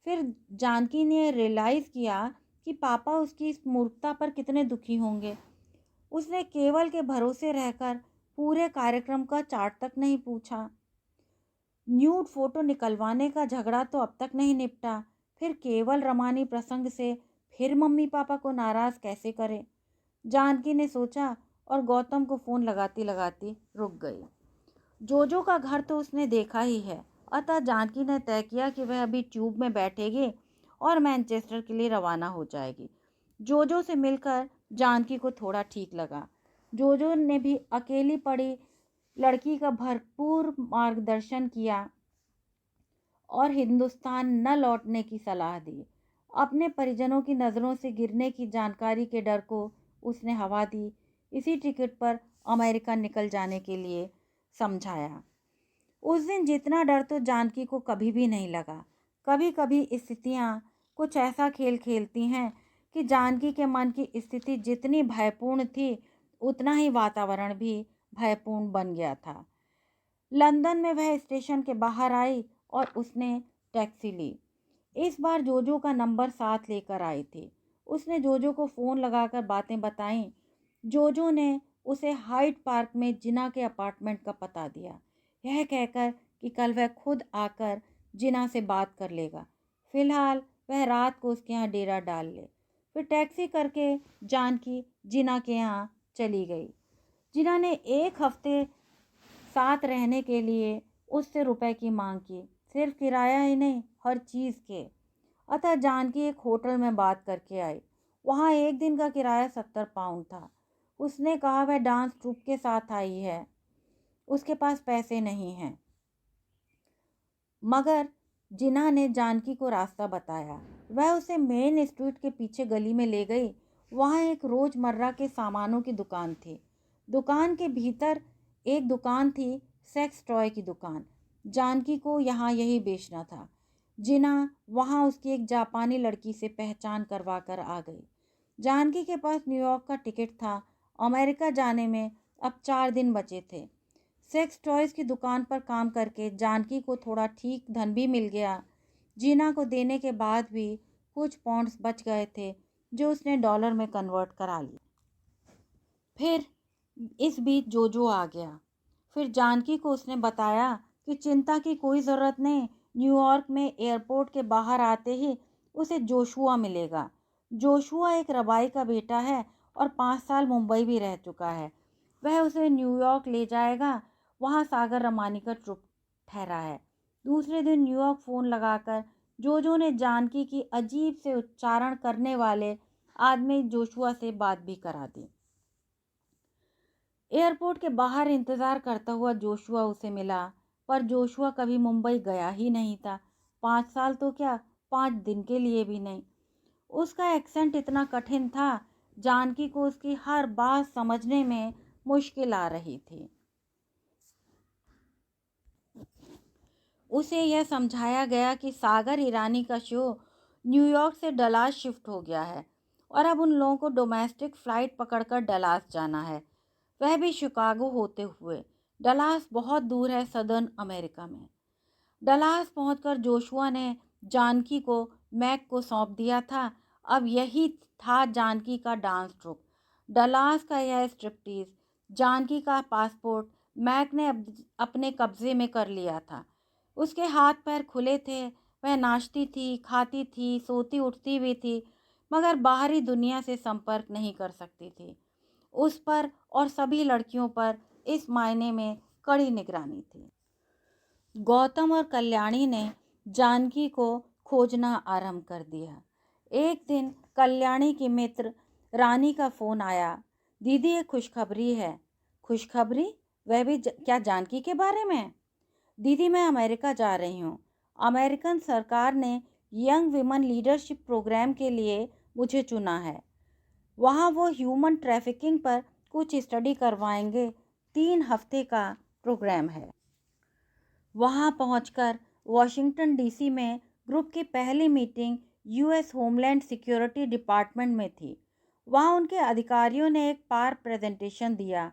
फिर जानकी ने रियलाइज़ किया कि पापा उसकी इस मूर्खता पर कितने दुखी होंगे। उसने केवल के भरोसे रहकर पूरे कार्यक्रम का चार्ट तक नहीं पूछा। न्यूड फोटो निकलवाने का झगड़ा तो अब तक नहीं निपटा। फिर केवल रमानी प्रसंग से फिर मम्मी पापा को नाराज़ कैसे करे? जानकी ने सोचा और गौतम को फ़ोन लगाती लगाती रुक गई। जोजो का घर तो उसने देखा ही है, अतः जानकी ने तय किया कि वह अभी ट्यूब में बैठेगी और मैनचेस्टर के लिए रवाना हो जाएगी। जोजो से मिलकर जानकी को थोड़ा ठीक लगा। जोजो ने भी अकेली पड़ी लड़की का भरपूर मार्गदर्शन किया और हिंदुस्तान न लौटने की सलाह दी। अपने परिजनों की नज़रों से गिरने की जानकारी के डर को उसने हवा दी। इसी टिकट पर अमेरिका निकल जाने के लिए समझाया। उस दिन जितना डर तो जानकी को कभी भी नहीं लगा। कभी कभी स्थितियाँ कुछ ऐसा खेल खेलती हैं कि जानकी के मन की स्थिति जितनी भयपूर्ण थी, उतना ही वातावरण भी भयपूर्ण बन गया था। लंदन में वह स्टेशन के बाहर आई और उसने टैक्सी ली। इस बार जोजो का नंबर साथ लेकर आई थी। उसने जोजो को फ़ोन लगाकर बातें बताईं। जोजो ने उसे हाइड पार्क में जिना के अपार्टमेंट का पता दिया, यह कहकर कि कल वह खुद आकर जिना से बात कर लेगा। फिलहाल वह रात को उसके यहाँ डेरा डाल ले। फिर टैक्सी करके जानकी जिना के यहाँ चली गई। जिना ने 1 हफ्ते साथ रहने के लिए उससे रुपए की मांग की, सिर्फ किराया ही नहीं, हर चीज़ के। अतः जानकी एक होटल में बात करके आई। वहाँ एक दिन का किराया 70 पाउंड था। उसने कहा वह डांस ट्रूप के साथ आई है, उसके पास पैसे नहीं हैं। मगर जिन्हा ने जानकी को रास्ता बताया। वह उसे मेन स्ट्रीट के पीछे गली में ले गई। वहाँ एक रोज़मर्रा के सामानों की दुकान थी। दुकान के भीतर एक दुकान थी, सेक्स टॉय की दुकान। जानकी को यहाँ यही बेचना था। जिन्हा वहाँ उसकी एक जापानी लड़की से पहचान करवा कर आ गई। जानकी के पास न्यूयॉर्क का टिकट था। अमेरिका जाने में अब 4 दिन बचे थे। सेक्स टॉयज़ की दुकान पर काम करके जानकी को थोड़ा ठीक धन भी मिल गया। जीना को देने के बाद भी कुछ पॉइंट्स बच गए थे, जो उसने डॉलर में कन्वर्ट करा लिए। फिर इस बीच जोजो आ गया। फिर जानकी को उसने बताया कि चिंता की कोई ज़रूरत नहीं। न्यूयॉर्क में एयरपोर्ट के बाहर आते ही उसे जोशुआ मिलेगा। जोशुआ एक रबाई का बेटा है और 5 साल मुंबई भी रह चुका है। वह उसे न्यूयॉर्क ले जाएगा। वहाँ सागर रमानी का ट्रुप ठहरा है। दूसरे दिन न्यूयॉर्क फ़ोन लगाकर जोजो ने जानकी की अजीब से उच्चारण करने वाले आदमी जोशुआ से बात भी करा दी। एयरपोर्ट के बाहर इंतज़ार करता हुआ जोशुआ उसे मिला, पर जोशुआ कभी मुंबई गया ही नहीं था। 5 साल तो क्या, 5 दिन के लिए भी नहीं। उसका एक्सेंट इतना कठिन था, जानकी को उसकी हर बात समझने में मुश्किल आ रही थी। उसे यह समझाया गया कि सागर ईरानी का शो न्यूयॉर्क से डलास शिफ्ट हो गया है और अब उन लोगों को डोमेस्टिक फ़्लाइट पकड़कर डलास जाना है, वह भी शिकागो होते हुए। डलास बहुत दूर है सदर्न अमेरिका में। डलास पहुंचकर जोशुआ ने जानकी को मैक को सौंप दिया था। अब यही था जानकी का डांस ट्रूप, डलास का यह स्ट्रिप्टीज। जानकी का पासपोर्ट मैक ने अपने कब्जे में कर लिया था। उसके हाथ पैर खुले थे, वह नाचती थी, खाती थी, सोती उठती भी थी, मगर बाहरी दुनिया से संपर्क नहीं कर सकती थी। उस पर और सभी लड़कियों पर इस मायने में कड़ी निगरानी थी। गौतम और कल्याणी ने जानकी को खोजना आरंभ कर दिया। एक दिन कल्याणी की मित्र रानी का फ़ोन आया। दीदी, एक खुशखबरी है। खुशखबरी? वह भी क्या जानकी के बारे में? दीदी, मैं अमेरिका जा रही हूँ। अमेरिकन सरकार ने यंग विमेन लीडरशिप प्रोग्राम के लिए मुझे चुना है। वहाँ वो ह्यूमन ट्रैफिकिंग पर कुछ स्टडी करवाएंगे। 3 हफ्ते का प्रोग्राम है। वहाँ पहुंचकर वॉशिंगटन डीसी में ग्रुप की पहली meeting US homeland security department में थी। वहाँ उनके अधिकारियों ने एक पार प्रेजेंटेशन दिया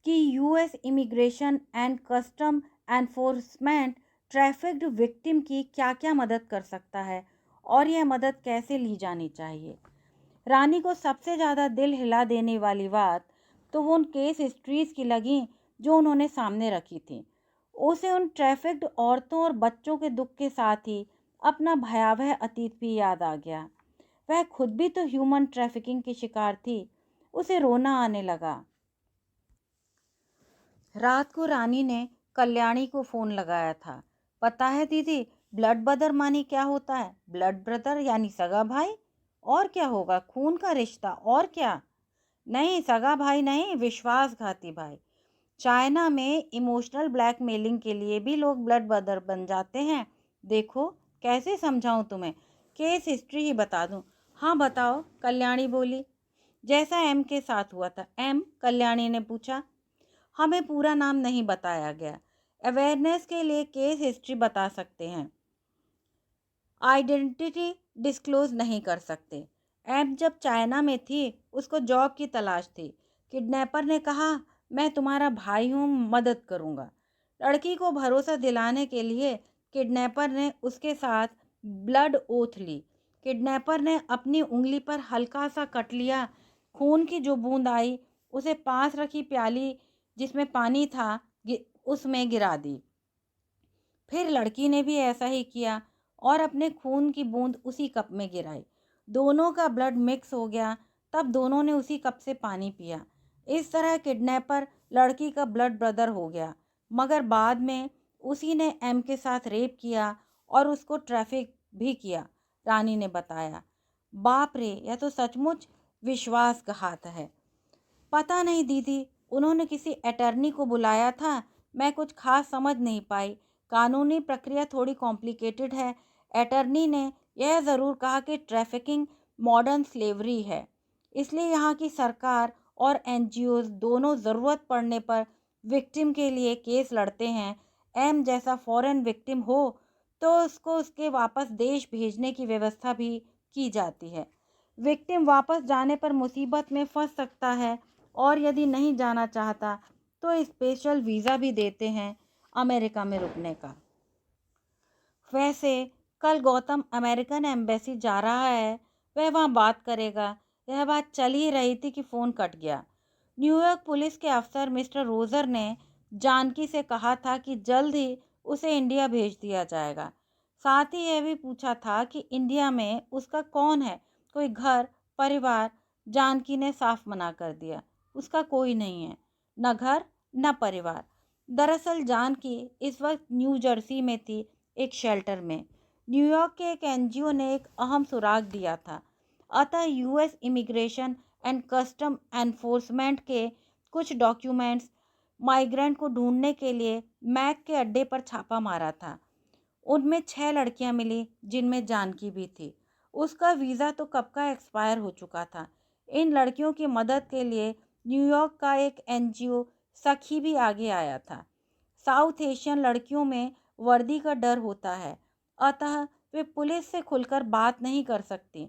कि US immigration and custom enforcement trafficked victim की क्या क्या मदद कर सकता है और यह मदद कैसे ली जानी चाहिए। रानी को सबसे ज़्यादा दिल हिला देने वाली बात तो वो उन केस हिस्ट्रीज की लगी जो उन्होंने सामने रखी थी। उसे उन ट्रैफिक्ड औरतों और बच्चों के दुख के साथ ही अपना भयावह अतीत भी याद आ गया। वह खुद भी तो ह्यूमन ट्रैफिकिंग की शिकार थी। उसे रोना आने लगा। रात को रानी ने कल्याणी को फ़ोन लगाया था। पता है दीदी, ब्लड ब्रदर मानी क्या होता है? ब्लड ब्रदर यानी सगा भाई। और क्या होगा, खून का रिश्ता, और क्या। नहीं, सगा भाई नहीं, विश्वासघाती भाई। चाइना में इमोशनल ब्लैकमेलिंग के लिए भी लोग ब्लड ब्रदर बन जाते हैं। देखो, कैसे समझाऊं तुम्हें? केस हिस्ट्री ही बता दूं? हाँ बताओ, कल्याणी बोली। जैसा एम के साथ हुआ था। एम? कल्याणी ने पूछा। हमें पूरा नाम नहीं बताया गया। अवेयरनेस के लिए केस हिस्ट्री बता सकते हैं, आइडेंटिटी डिस्क्लोज नहीं कर सकते। एम जब चाइना में थी, उसको जॉब की तलाश थी। किडनैपर ने कहा, मैं तुम्हारा भाई हूँ, मदद करूँगा। लड़की को भरोसा दिलाने के लिए किडनैपर ने उसके साथ ब्लड ओथ ली। किडनैपर ने अपनी उंगली पर हल्का सा कट लिया। खून की जो बूंद आई उसे पास रखी प्याली जिसमें पानी था उसमें गिरा दी। फिर लड़की ने भी ऐसा ही किया और अपने खून की बूंद उसी कप में गिराई। दोनों का ब्लड मिक्स हो गया, तब दोनों ने उसी कप से पानी पिया। इस तरह किडनैपर लड़की का ब्लड ब्रदर हो गया, मगर बाद में उसी ने एम के साथ रेप किया और उसको ट्रैफिक भी किया, रानी ने बताया। बाप रे, यह तो सचमुच विश्वासघात है। पता नहीं दीदी, उन्होंने किसी अटर्नी को बुलाया था, मैं कुछ खास समझ नहीं पाई। कानूनी प्रक्रिया थोड़ी कॉम्प्लिकेटेड है। अटर्नी ने यह ज़रूर कहा कि ट्रैफिकिंग मॉडर्न स्लेवरी है, इसलिए यहाँ की सरकार और एनजीओज दोनों ज़रूरत पड़ने पर विक्टिम के लिए केस लड़ते हैं। एम जैसा फॉरेन विक्टिम हो तो उसको उसके वापस देश भेजने की व्यवस्था भी की जाती है। विक्टिम वापस जाने पर मुसीबत में फंस सकता है और यदि नहीं जाना चाहता तो स्पेशल वीज़ा भी देते हैं अमेरिका में रुकने का। वैसे कल गौतम अमेरिकन एम्बेसी जा रहा है, वह वहाँ बात करेगा। यह बात चल ही रही थी कि फ़ोन कट गया। न्यूयॉर्क पुलिस के अफसर मिस्टर रोज़र ने जानकी से कहा था कि जल्द ही उसे इंडिया भेज दिया जाएगा। साथ ही यह भी पूछा था कि इंडिया में उसका कौन है, कोई घर परिवार। जानकी ने साफ मना कर दिया, उसका कोई नहीं है, न घर न परिवार। दरअसल जानकी इस वक्त न्यू जर्सी में थी, एक शेल्टर में। न्यूयॉर्क के एक एनजीओ ने एक अहम सुराग दिया था। अतः US immigration and custom enforcement के कुछ डॉक्यूमेंट्स माइग्रेंट को ढूंढने के लिए मैक के अड्डे पर छापा मारा था। उनमें 6 लड़कियां मिली, जिनमें जानकी भी थी। उसका वीज़ा तो कब का एक्सपायर हो चुका था। इन लड़कियों की मदद के लिए न्यूयॉर्क का एक एनजीओ सखी भी आगे आया था। साउथ एशियन लड़कियों में वर्दी का डर होता है, अतः वे पुलिस से खुलकर बात नहीं कर सकती।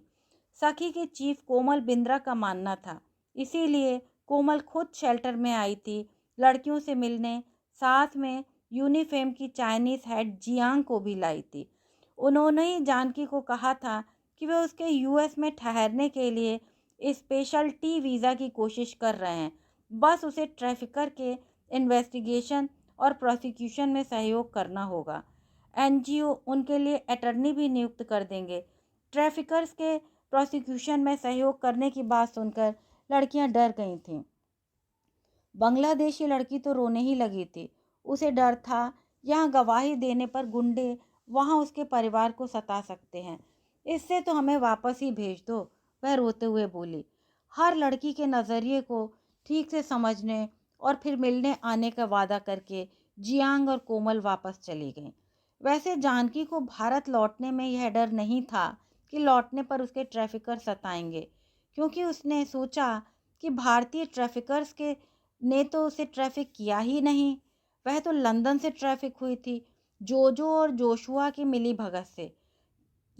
सखी की चीफ कोमल बिंद्रा का मानना था, इसीलिए कोमल खुद शेल्टर में आई थी लड़कियों से मिलने। साथ में यूनिफेम की चाइनीज हेड जियांग को भी लाई थी। उन्होंने ही जानकी को कहा था कि वे उसके यूएस में ठहरने के लिए स्पेशल टी वीज़ा की कोशिश कर रहे हैं। बस उसे ट्रैफिकर के इन्वेस्टिगेशन और प्रोसिक्यूशन में सहयोग करना होगा। एनजीओ उनके लिए अटर्नी भी नियुक्त कर देंगे। ट्रैफिकर्स के प्रोसिक्यूशन में सहयोग करने की बात सुनकर लड़कियां डर गई थीं। बांग्लादेशी लड़की तो रोने ही लगी थी। उसे डर था यहाँ गवाही देने पर गुंडे वहाँ उसके परिवार को सता सकते हैं। इससे तो हमें वापस ही भेज दो, वह रोते हुए बोली। हर लड़की के नज़रिए को ठीक से समझने और फिर मिलने आने का वादा करके जियांग और कोमल वापस चली गईं। वैसे जानकी को भारत लौटने में यह डर नहीं था कि लौटने पर उसके ट्रैफिकर सताएंगे, क्योंकि उसने सोचा कि भारतीय ट्रैफिकर्स के ने तो उसे ट्रैफिक किया ही नहीं। वह तो लंदन से ट्रैफिक हुई थी, जोजो और जोशुआ की मिली भगत से।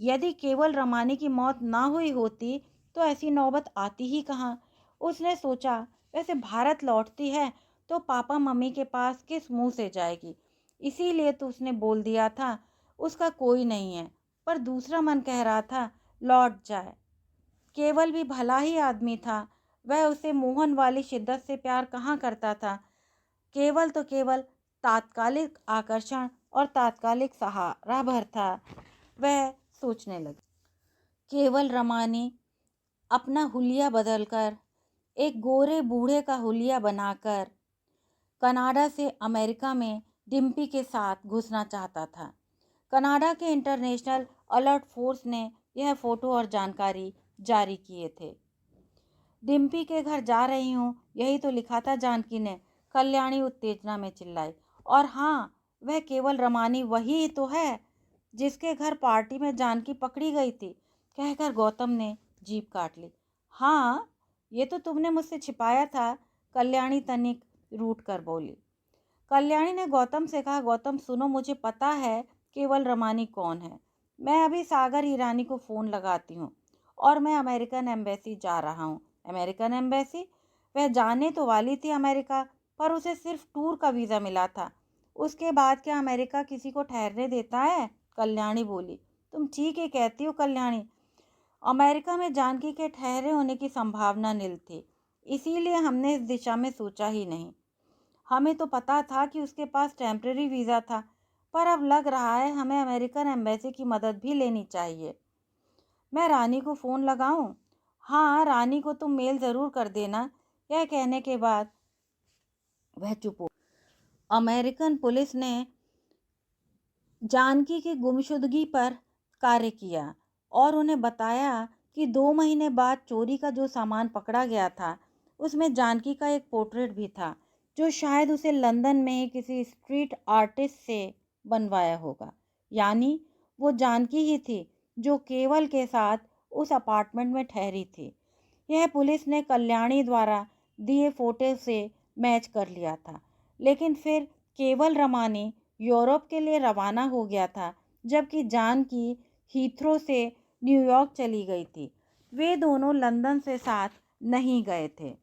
यदि केवल रमानी की मौत ना हुई होती तो ऐसी नौबत आती ही कहाँ। उसने सोचा वैसे भारत लौटती है तो पापा मम्मी के पास किस मुंह से जाएगी, इसीलिए तो उसने बोल दिया था उसका कोई नहीं है। पर दूसरा मन कह रहा था लौट जाए। केवल भी भला ही आदमी था, वह उसे मोहन वाली शिद्दत से प्यार कहाँ करता था। केवल तो केवल तात्कालिक आकर्षण और तात्कालिक सहारा भर था। वह सोचने लगी, केवल रमानी अपना हुलिया बदलकर एक गोरे बूढ़े का हुलिया बनाकर कनाडा से अमेरिका में डिम्पी के साथ घुसना चाहता था। कनाडा के इंटरनेशनल अलर्ट फोर्स ने यह फोटो और जानकारी जारी किए थे। डिम्पी के घर जा रही हूँ, यही तो लिखा था जानकी ने, कल्याणी उत्तेजना में चिल्लाई। और हाँ, वह केवल रमानी वही तो है जिसके घर पार्टी में जानकी पकड़ी गई थी, कहकर गौतम ने जीभ काट ली। हाँ, ये तो तुमने मुझसे छिपाया था, कल्याणी तनिक रूठ कर बोली। कल्याणी ने गौतम से कहा, गौतम सुनो, मुझे पता है केवल रमानी कौन है। मैं अभी सागर ईरानी को फ़ोन लगाती हूँ और मैं अमेरिकन एम्बेसी जा रहा हूँ। American embassy? वह जाने तो वाली थी अमेरिका, पर उसे सिर्फ टूर का वीज़ा मिला था। उसके बाद क्या अमेरिका किसी को ठहरने देता है? कल्याणी बोली। तुम ठीक ही कहती हो कल्याणी। अमेरिका में जानकी के ठहरे होने की संभावना नील थी, इसीलिए हमने इस दिशा में सोचा ही नहीं। हमें तो पता था कि उसके पास टेम्परेरी वीज़ा था, पर अब लग रहा है हमें अमेरिकन एम्बेसी की मदद भी लेनी चाहिए। मैं रानी को फ़ोन लगाऊं? हाँ, रानी को तुम मेल ज़रूर कर देना। यह कहने के बाद वह चुप हो। अमेरिकन पुलिस ने जानकी की गुमशुदगी पर कार्य किया और उन्हें बताया कि 2 महीने बाद चोरी का जो सामान पकड़ा गया था उसमें जानकी का एक पोर्ट्रेट भी था, जो शायद उसे लंदन में किसी स्ट्रीट आर्टिस्ट से बनवाया होगा। यानी वो जानकी ही थी जो केवल के साथ उस अपार्टमेंट में ठहरी थी। यह पुलिस ने कल्याणी द्वारा दिए फोटो से मैच कर लिया था। लेकिन फिर केवल रमानी यूरोप के लिए रवाना हो गया था, जबकि जानकी हीथ्रो से न्यूयॉर्क चली गई थी। वे दोनों लंदन से साथ नहीं गए थे।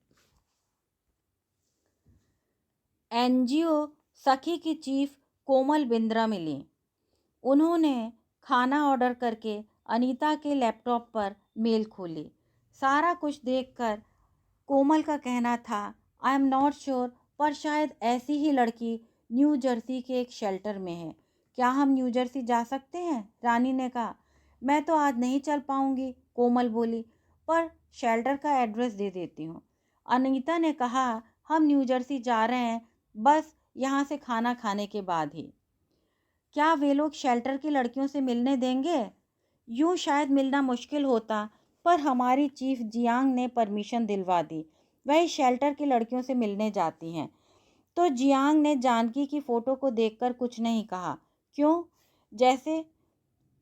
एनजीओ सखी की चीफ कोमल बिंद्रा मिली। उन्होंने खाना ऑर्डर करके अनीता के लैपटॉप पर मेल खोली। सारा कुछ देखकर कोमल का कहना था, आई एम नॉट श्योर, पर शायद ऐसी ही लड़की न्यू जर्सी के एक शेल्टर में है। क्या हम न्यू जर्सी जा सकते हैं? रानी ने कहा। मैं तो आज नहीं चल पाऊंगी, कोमल बोली, पर शेल्टर का एड्रेस दे देती हूँ। अनीता ने कहा, हम न्यू जर्सी जा रहे हैं, बस यहाँ से खाना खाने के बाद ही। क्या वे लोग शेल्टर की लड़कियों से मिलने देंगे? यूं शायद मिलना मुश्किल होता, पर हमारी चीफ जियांग ने परमिशन दिलवा दी। वह शेल्टर की लड़कियों से मिलने जाती हैं। तो जियांग ने जानकी की फोटो को देखकर कुछ नहीं कहा। क्यों? जैसे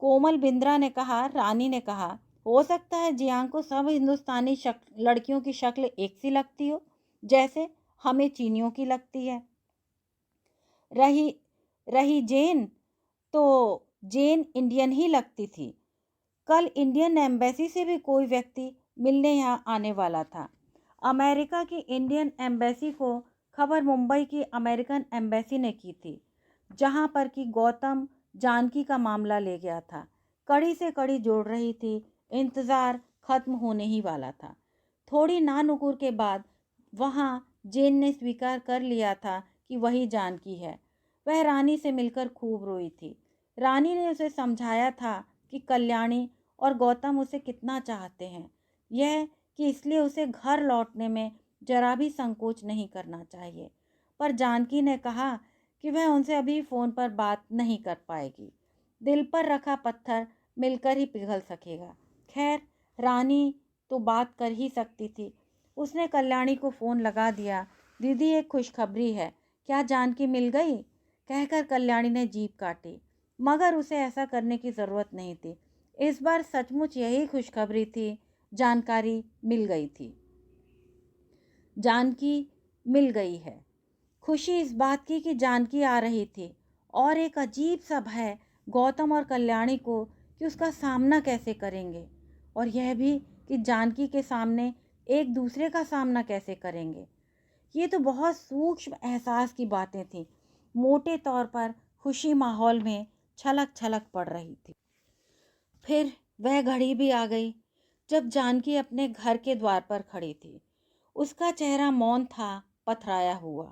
कोमल बिंद्रा ने कहा, रानी ने कहा, हो सकता है जियांग को सब हिंदुस्तानी लड़कियों की शक्ल एक सी लगती हो, जैसे हमें चीनियों की लगती है। रही रही जेन, तो जेन इंडियन ही लगती थी। कल इंडियन एम्बेसी से भी कोई व्यक्ति मिलने यहाँ आने वाला था। अमेरिका की इंडियन एम्बेसी को खबर मुंबई की अमेरिकन एम्बेसी ने की थी, जहाँ पर कि गौतम जानकी का मामला ले गया था। कड़ी से कड़ी जोड़ रही थी। इंतज़ार खत्म होने ही वाला था। थोड़ी नानुकुर के बाद वहाँ जेन ने स्वीकार कर लिया था कि वही जानकी है। वह रानी से मिलकर खूब रोई थी। रानी ने उसे समझाया था कि कल्याणी और गौतम उसे कितना चाहते हैं, यह कि इसलिए उसे घर लौटने में जरा भी संकोच नहीं करना चाहिए। पर जानकी ने कहा कि वह उनसे अभी फ़ोन पर बात नहीं कर पाएगी। दिल पर रखा पत्थर मिलकर ही पिघल सकेगा। खैर, रानी तो बात कर ही सकती थी। उसने कल्याणी को फ़ोन लगा दिया। दीदी, एक खुशखबरी है, क्या जानकी मिल गई? कहकर कल्याणी ने जीभ काटी, मगर उसे ऐसा करने की ज़रूरत नहीं थी। इस बार सचमुच यही खुशखबरी थी। जानकारी मिल गई थी। जानकी मिल गई है। खुशी इस बात की कि जानकी आ रही थी, और एक अजीब सा भय गौतम और कल्याणी को कि उसका सामना कैसे करेंगे, और यह भी कि जानकी के सामने एक दूसरे का सामना कैसे करेंगे। ये तो बहुत सूक्ष्म एहसास की बातें थीं। मोटे तौर पर खुशी माहौल में छलक छलक पड़ रही थी। फिर वह घड़ी भी आ गई जब जानकी अपने घर के द्वार पर खड़ी थी। उसका चेहरा मौन था, पथराया हुआ।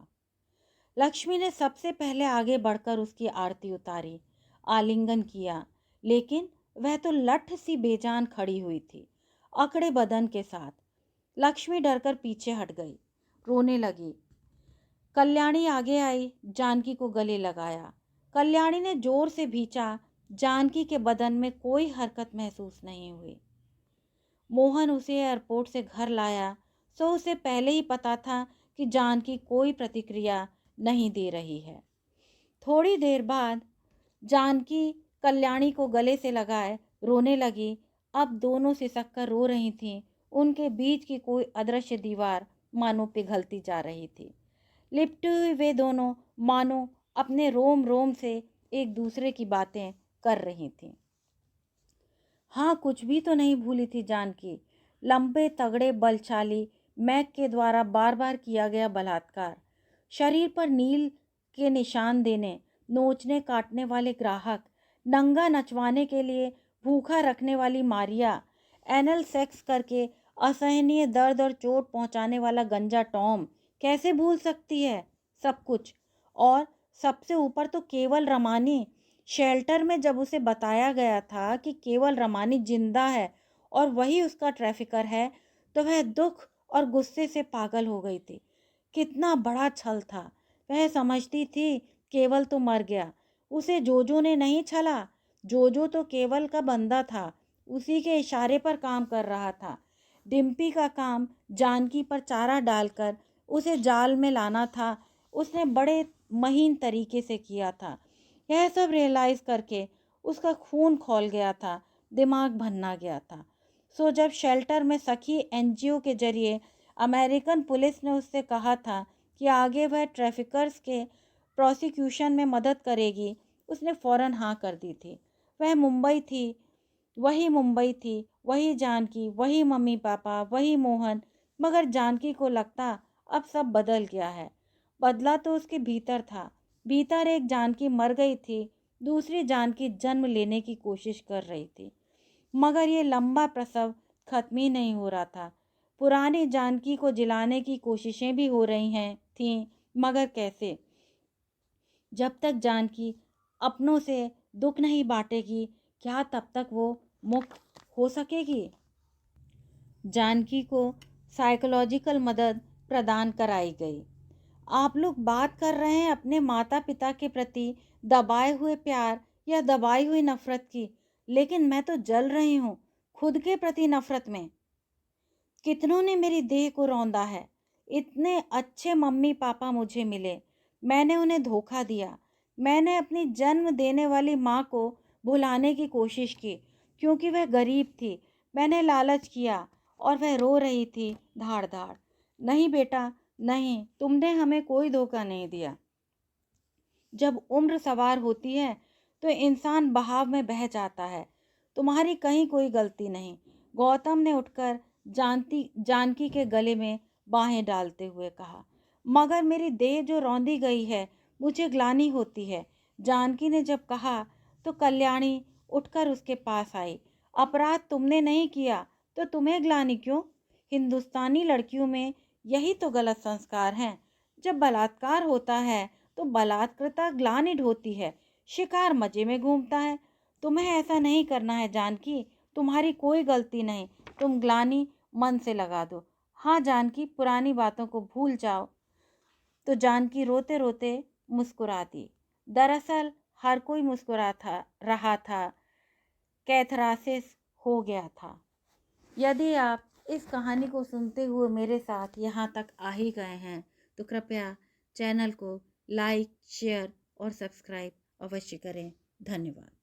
लक्ष्मी ने सबसे पहले आगे बढ़कर उसकी आरती उतारी, आलिंगन किया, लेकिन वह तो लठ सी बेजान खड़ी हुई थी, अकड़े बदन के साथ। लक्ष्मी डरकर पीछे हट गई, रोने लगी। कल्याणी आगे आई, जानकी को गले लगाया। कल्याणी ने जोर से भींचा। जानकी के बदन में कोई हरकत महसूस नहीं हुई। मोहन उसे एयरपोर्ट से घर लाया, सो उसे पहले ही पता था कि जानकी कोई प्रतिक्रिया नहीं दे रही है। थोड़ी देर बाद जानकी कल्याणी को गले से लगाए रोने लगी। अब दोनों सिसक कर रो रही थीं। उनके बीच की कोई अदृश्य दीवार मानो पिघलती जा रही थी। लिपटे हुए वे दोनों मानो अपने रोम रोम से एक दूसरे की बातें कर रही थीं। हाँ, कुछ भी तो नहीं भूली थी जानकी। लंबे तगड़े बलशाली मैक के द्वारा बार बार किया गया बलात्कार, शरीर पर नील के निशान देने, नोचने काटने वाले ग्राहक, नंगा नचवाने के लिए भूखा रखने वाली मारिया, एनल सेक्स करके असहनीय दर्द और चोट पहुंचाने वाला गंजा टॉम। कैसे भूल सकती है सब कुछ? और सबसे ऊपर तो केवल रमानी। शेल्टर में जब उसे बताया गया था कि केवल रमानी जिंदा है और वही उसका ट्रैफिकर है, तो वह दुख और गुस्से से पागल हो गई थी। कितना बड़ा छल था। वह समझती थी केवल तो मर गया, उसे जोजो ने नहीं छला। जोजो तो केवल का बंदा था, उसी के इशारे पर काम कर रहा था। डिम्पी का काम जानकी पर चारा डालकर उसे जाल में लाना था। उसने बड़े महीन तरीके से किया था। यह सब रियलाइज करके उसका खून खौल गया था, दिमाग भन्ना गया था। सो जब शेल्टर में सखी एनजीओ के जरिए अमेरिकन पुलिस ने उससे कहा था कि आगे वह ट्रैफिकर्स के प्रोसिक्यूशन में मदद करेगी, उसने फ़ौरन हाँ कर दी थी। वह मुंबई थी, वही मुंबई थी, वही जानकी, वही मम्मी पापा, वही मोहन। मगर जानकी को लगता अब सब बदल गया है। बदला तो उसके भीतर था। भीतर एक जानकी मर गई थी, दूसरी जानकी जन्म लेने की कोशिश कर रही थी। मगर ये लंबा प्रसव खत्म ही नहीं हो रहा था। पुरानी जानकी को जिलाने की कोशिशें भी हो रही थीं, मगर कैसे? जब तक जानकी अपनों से दुख नहीं बांटेगी, क्या तब तक वो मुक्त हो सकेगी? जानकी को साइकोलॉजिकल मदद प्रदान कराई गई। आप लोग बात कर रहे हैं अपने माता पिता के प्रति दबाए हुए प्यार या दबाई हुई नफरत की, लेकिन मैं तो जल रही हूँ खुद के प्रति नफरत में। कितनों ने मेरी देह को रौंदा है। इतने अच्छे मम्मी पापा मुझे मिले, मैंने उन्हें धोखा दिया। मैंने अपनी जन्म देने वाली माँ को भुलाने की कोशिश की क्योंकि वह गरीब थी। मैंने लालच किया और वह रो रही थी धाड़ धाड़। नहीं बेटा, नहीं, तुमने हमें कोई धोखा नहीं दिया। जब उम्र सवार होती है तो इंसान बहाव में बह जाता है। तुम्हारी कहीं कोई गलती नहीं। गौतम ने उठकर जानकी के गले में बाहें डालते हुए कहा। मगर मेरी देह जो रौंदी गई है, मुझे ग्लानि होती है। जानकी ने जब कहा तो कल्याणी उठकर उसके पास आई। अपराध तुमने नहीं किया तो तुम्हें ग्लानि क्यों? हिंदुस्तानी लड़कियों में यही तो गलत संस्कार हैं। जब बलात्कार होता है तो बलात्कृता ग्लानि ढोती है, शिकार मजे में घूमता है। तुम्हें ऐसा नहीं करना है जानकी, तुम्हारी कोई गलती नहीं। तुम ग्लानि मन से लगा दो। हाँ जानकी, पुरानी बातों को भूल जाओ। तो जानकी रोते रोते मुस्कुरा दी। दरअसल हर कोई रहा था। कैथरासिस हो गया था। यदि आप इस कहानी को सुनते हुए मेरे साथ यहाँ तक आ ही गए हैं तो कृपया चैनल को लाइक, शेयर और सब्सक्राइब अवश्य करें। धन्यवाद।